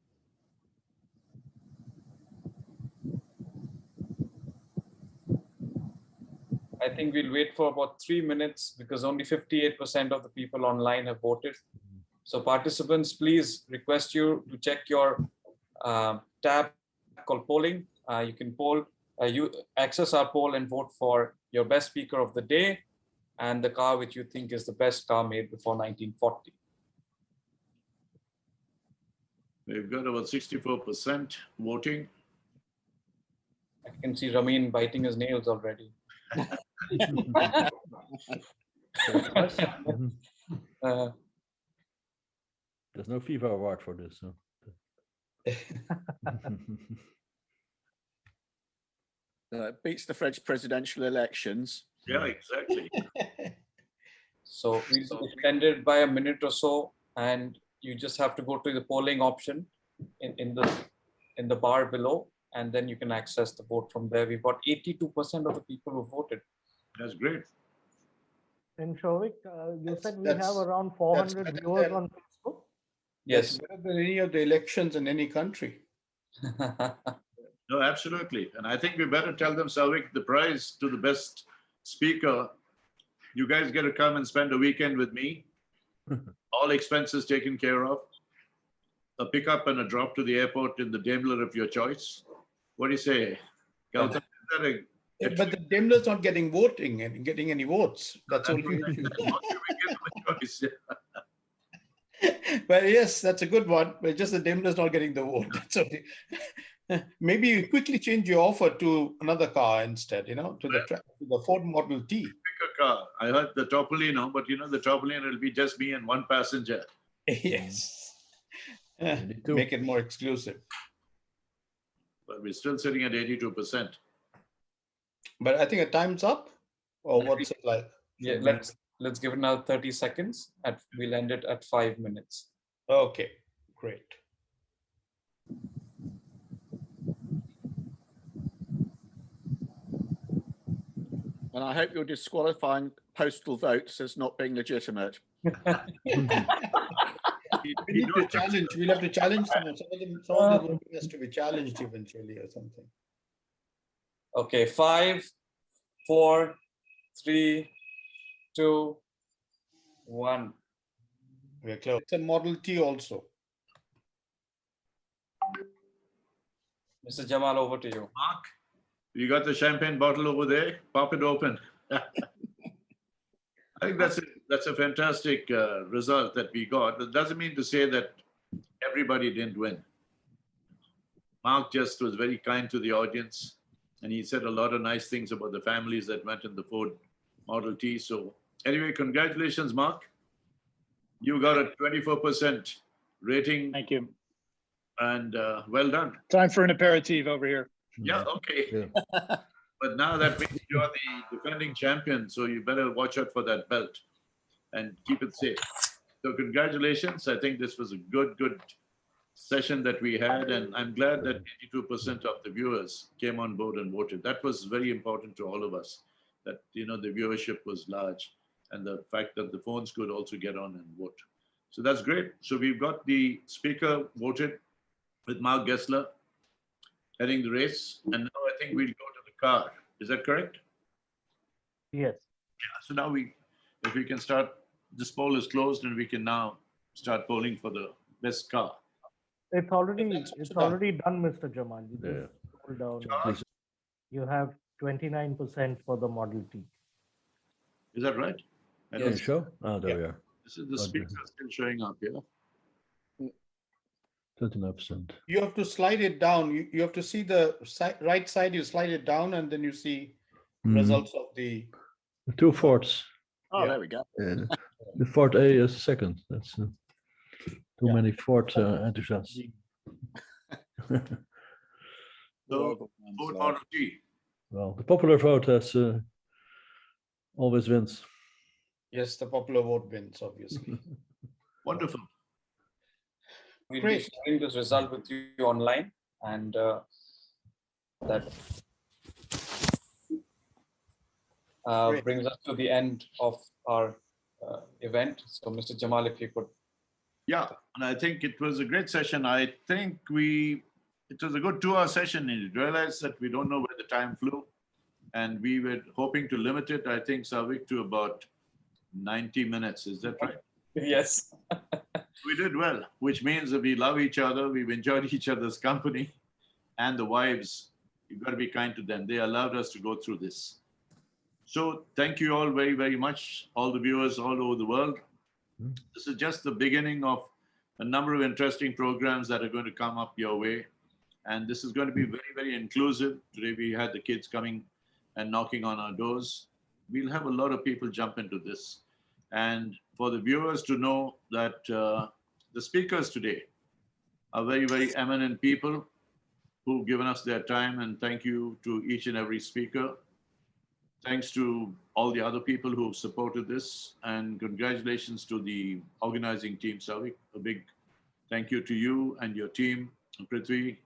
I think we'll wait for about 3 minutes because only 58% of the people online have voted. So participants, please request you to check your tab called polling. You can poll, you access our poll and vote for your best speaker of the day and the car which you think is the best car made before 1940. We've got about 64% voting. I can see Ramin biting his nails already. There's no FIFA award for this. So. It beats the French presidential elections. Yeah, exactly. So we extended by a minute or so, and you just have to go to the polling option in the bar below, and then you can access the vote from there. We've got 82% of the people who voted. That's great. And Shovik, you said we have around 400 viewers on Facebook? Yes. Better than any of the elections in any country. No, absolutely. And I think we better tell them, Salvik, the prize to the best speaker. You guys get to come and spend a weekend with me. All expenses taken care of. A pickup and a drop to the airport in the Daimler of your choice. What do you say? Calcutta, but the Daimler's not getting voting and getting any votes. That's only issue. Well, yes, that's a good one. But just the Daimler's not getting the vote. That's okay. Maybe you quickly change your offer to another car instead, you know, to the Ford Model T. Pick a car. I heard the Topolino, but you know, the Topolino will be just me and one passenger. Yes. Make it more exclusive. But we're still sitting at 82%. But I think a time's up. Or what's it like? Yeah, let's give it another 30 seconds. We'll end it at 5 minutes. Okay, great. And I hope you're disqualifying postal votes as not being legitimate. We need to challenge. We'll have to challenge some of the voting has to be challenged eventually or something. Okay, 5, 4, 3, 2, 1. We're close. It's a Model T also. Mr. Jamal, over to you. Mark, you got the champagne bottle over there? Pop it open. I think that's a fantastic result that we got. That doesn't mean to say that everybody didn't win. Mark just was very kind to the audience, and he said a lot of nice things about the families that went in the Ford Model T. So anyway, congratulations, Mark. You got a 24% rating. Thank you. And well done. Time for an aperitif over here. Yeah, okay. But now that means you are the defending champion, so you better watch out for that belt and keep it safe. So congratulations. I think this was a good session that we had, and I'm glad that 82% of the viewers came on board and voted. That was very important to all of us, that, you know, the viewership was large, and the fact that the phones could also get on and vote. So that's great. So we've got the speaker voted with Mark Gessler heading the race, and now I think we'll go to the car. Is that correct? Yes. Yeah. So now if we can start, this poll is closed, and we can now start polling for the best car. It's already done, Mr. Jamal. You just scroll down. You have 29% for the Model T. Is that right? Can you show? Oh, there we are. This is the speaker still showing up here. 29%. You have to slide it down. You have to see the right side, you slide it down, and then you see results of the... 2 Fords. Oh, there we go. The Ford A is second. That's too many Ford enthusiasts. So, vote Model T. Well, the popular vote has always wins. Yes, the popular vote wins, obviously. Wonderful. We'll be sharing this result with you online, and that brings us to the end of our event. So, Mr. Jamal, if you could. Yeah, and I think it was a great session. I think it was a good 2-hour session, and you realize that we don't know where the time flew, and we were hoping to limit it, I think, Savik, to about 90 minutes. Is that right? Yes. We did well, which means that we love each other. We've enjoyed each other's company, and the wives, you've got to be kind to them. They allowed us to go through this. So thank you all very, very much, all the viewers all over the world. This is just the beginning of a number of interesting programs that are going to come up your way. And this is going to be very, very inclusive. Today we had the kids coming and knocking on our doors. We'll have a lot of people jump into this. And for the viewers to know that the speakers today are very, very eminent people who've given us their time. And thank you to each and every speaker. Thanks to all the other people who've supported this, and congratulations to the organizing team, Savik. A big thank you to you and your team, Prithvi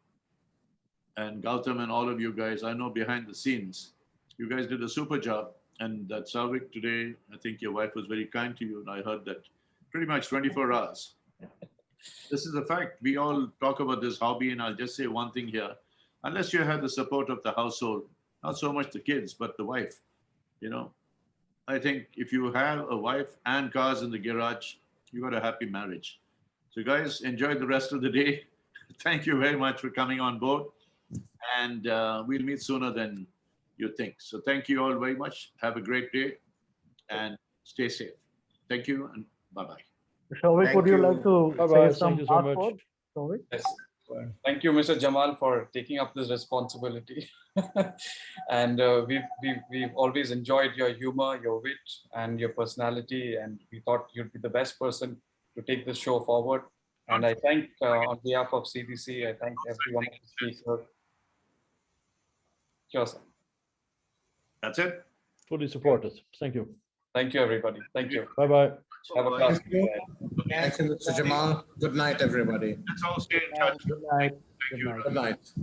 and Gautam and all of you guys. I know behind the scenes, you guys did a super job, and that Savik today, I think your wife was very kind to you, and I heard that pretty much 24 hours. This is a fact. We all talk about this hobby, and I'll just say one thing here. Unless you have the support of the household, not so much the kids, but the wife, you know, I think if you have a wife and cars in the garage, you got a happy marriage. So guys, enjoy the rest of the day. Thank you very much for coming on board, and we'll meet sooner than you think. So thank you all very much. Have a great day and stay safe. Thank you and bye-bye. Shawik, would you like to say some Thank you so much. words? Shawik? Yes. Thank you, Mr. Jamal, for taking up this responsibility. And we've always enjoyed your humor, your wit, and your personality. And we thought you'd be the best person to take this show forward. And I thank, on behalf of CBC, I thank everyone of the speakers. Sure, sir. That's it. Fully supported. Thank you. Thank you, everybody. Thank you. Bye-bye. Have a class. Thank you, Mr. Jamal. Good night, everybody. Let's all stay in touch. Good night. Thank you. Good night.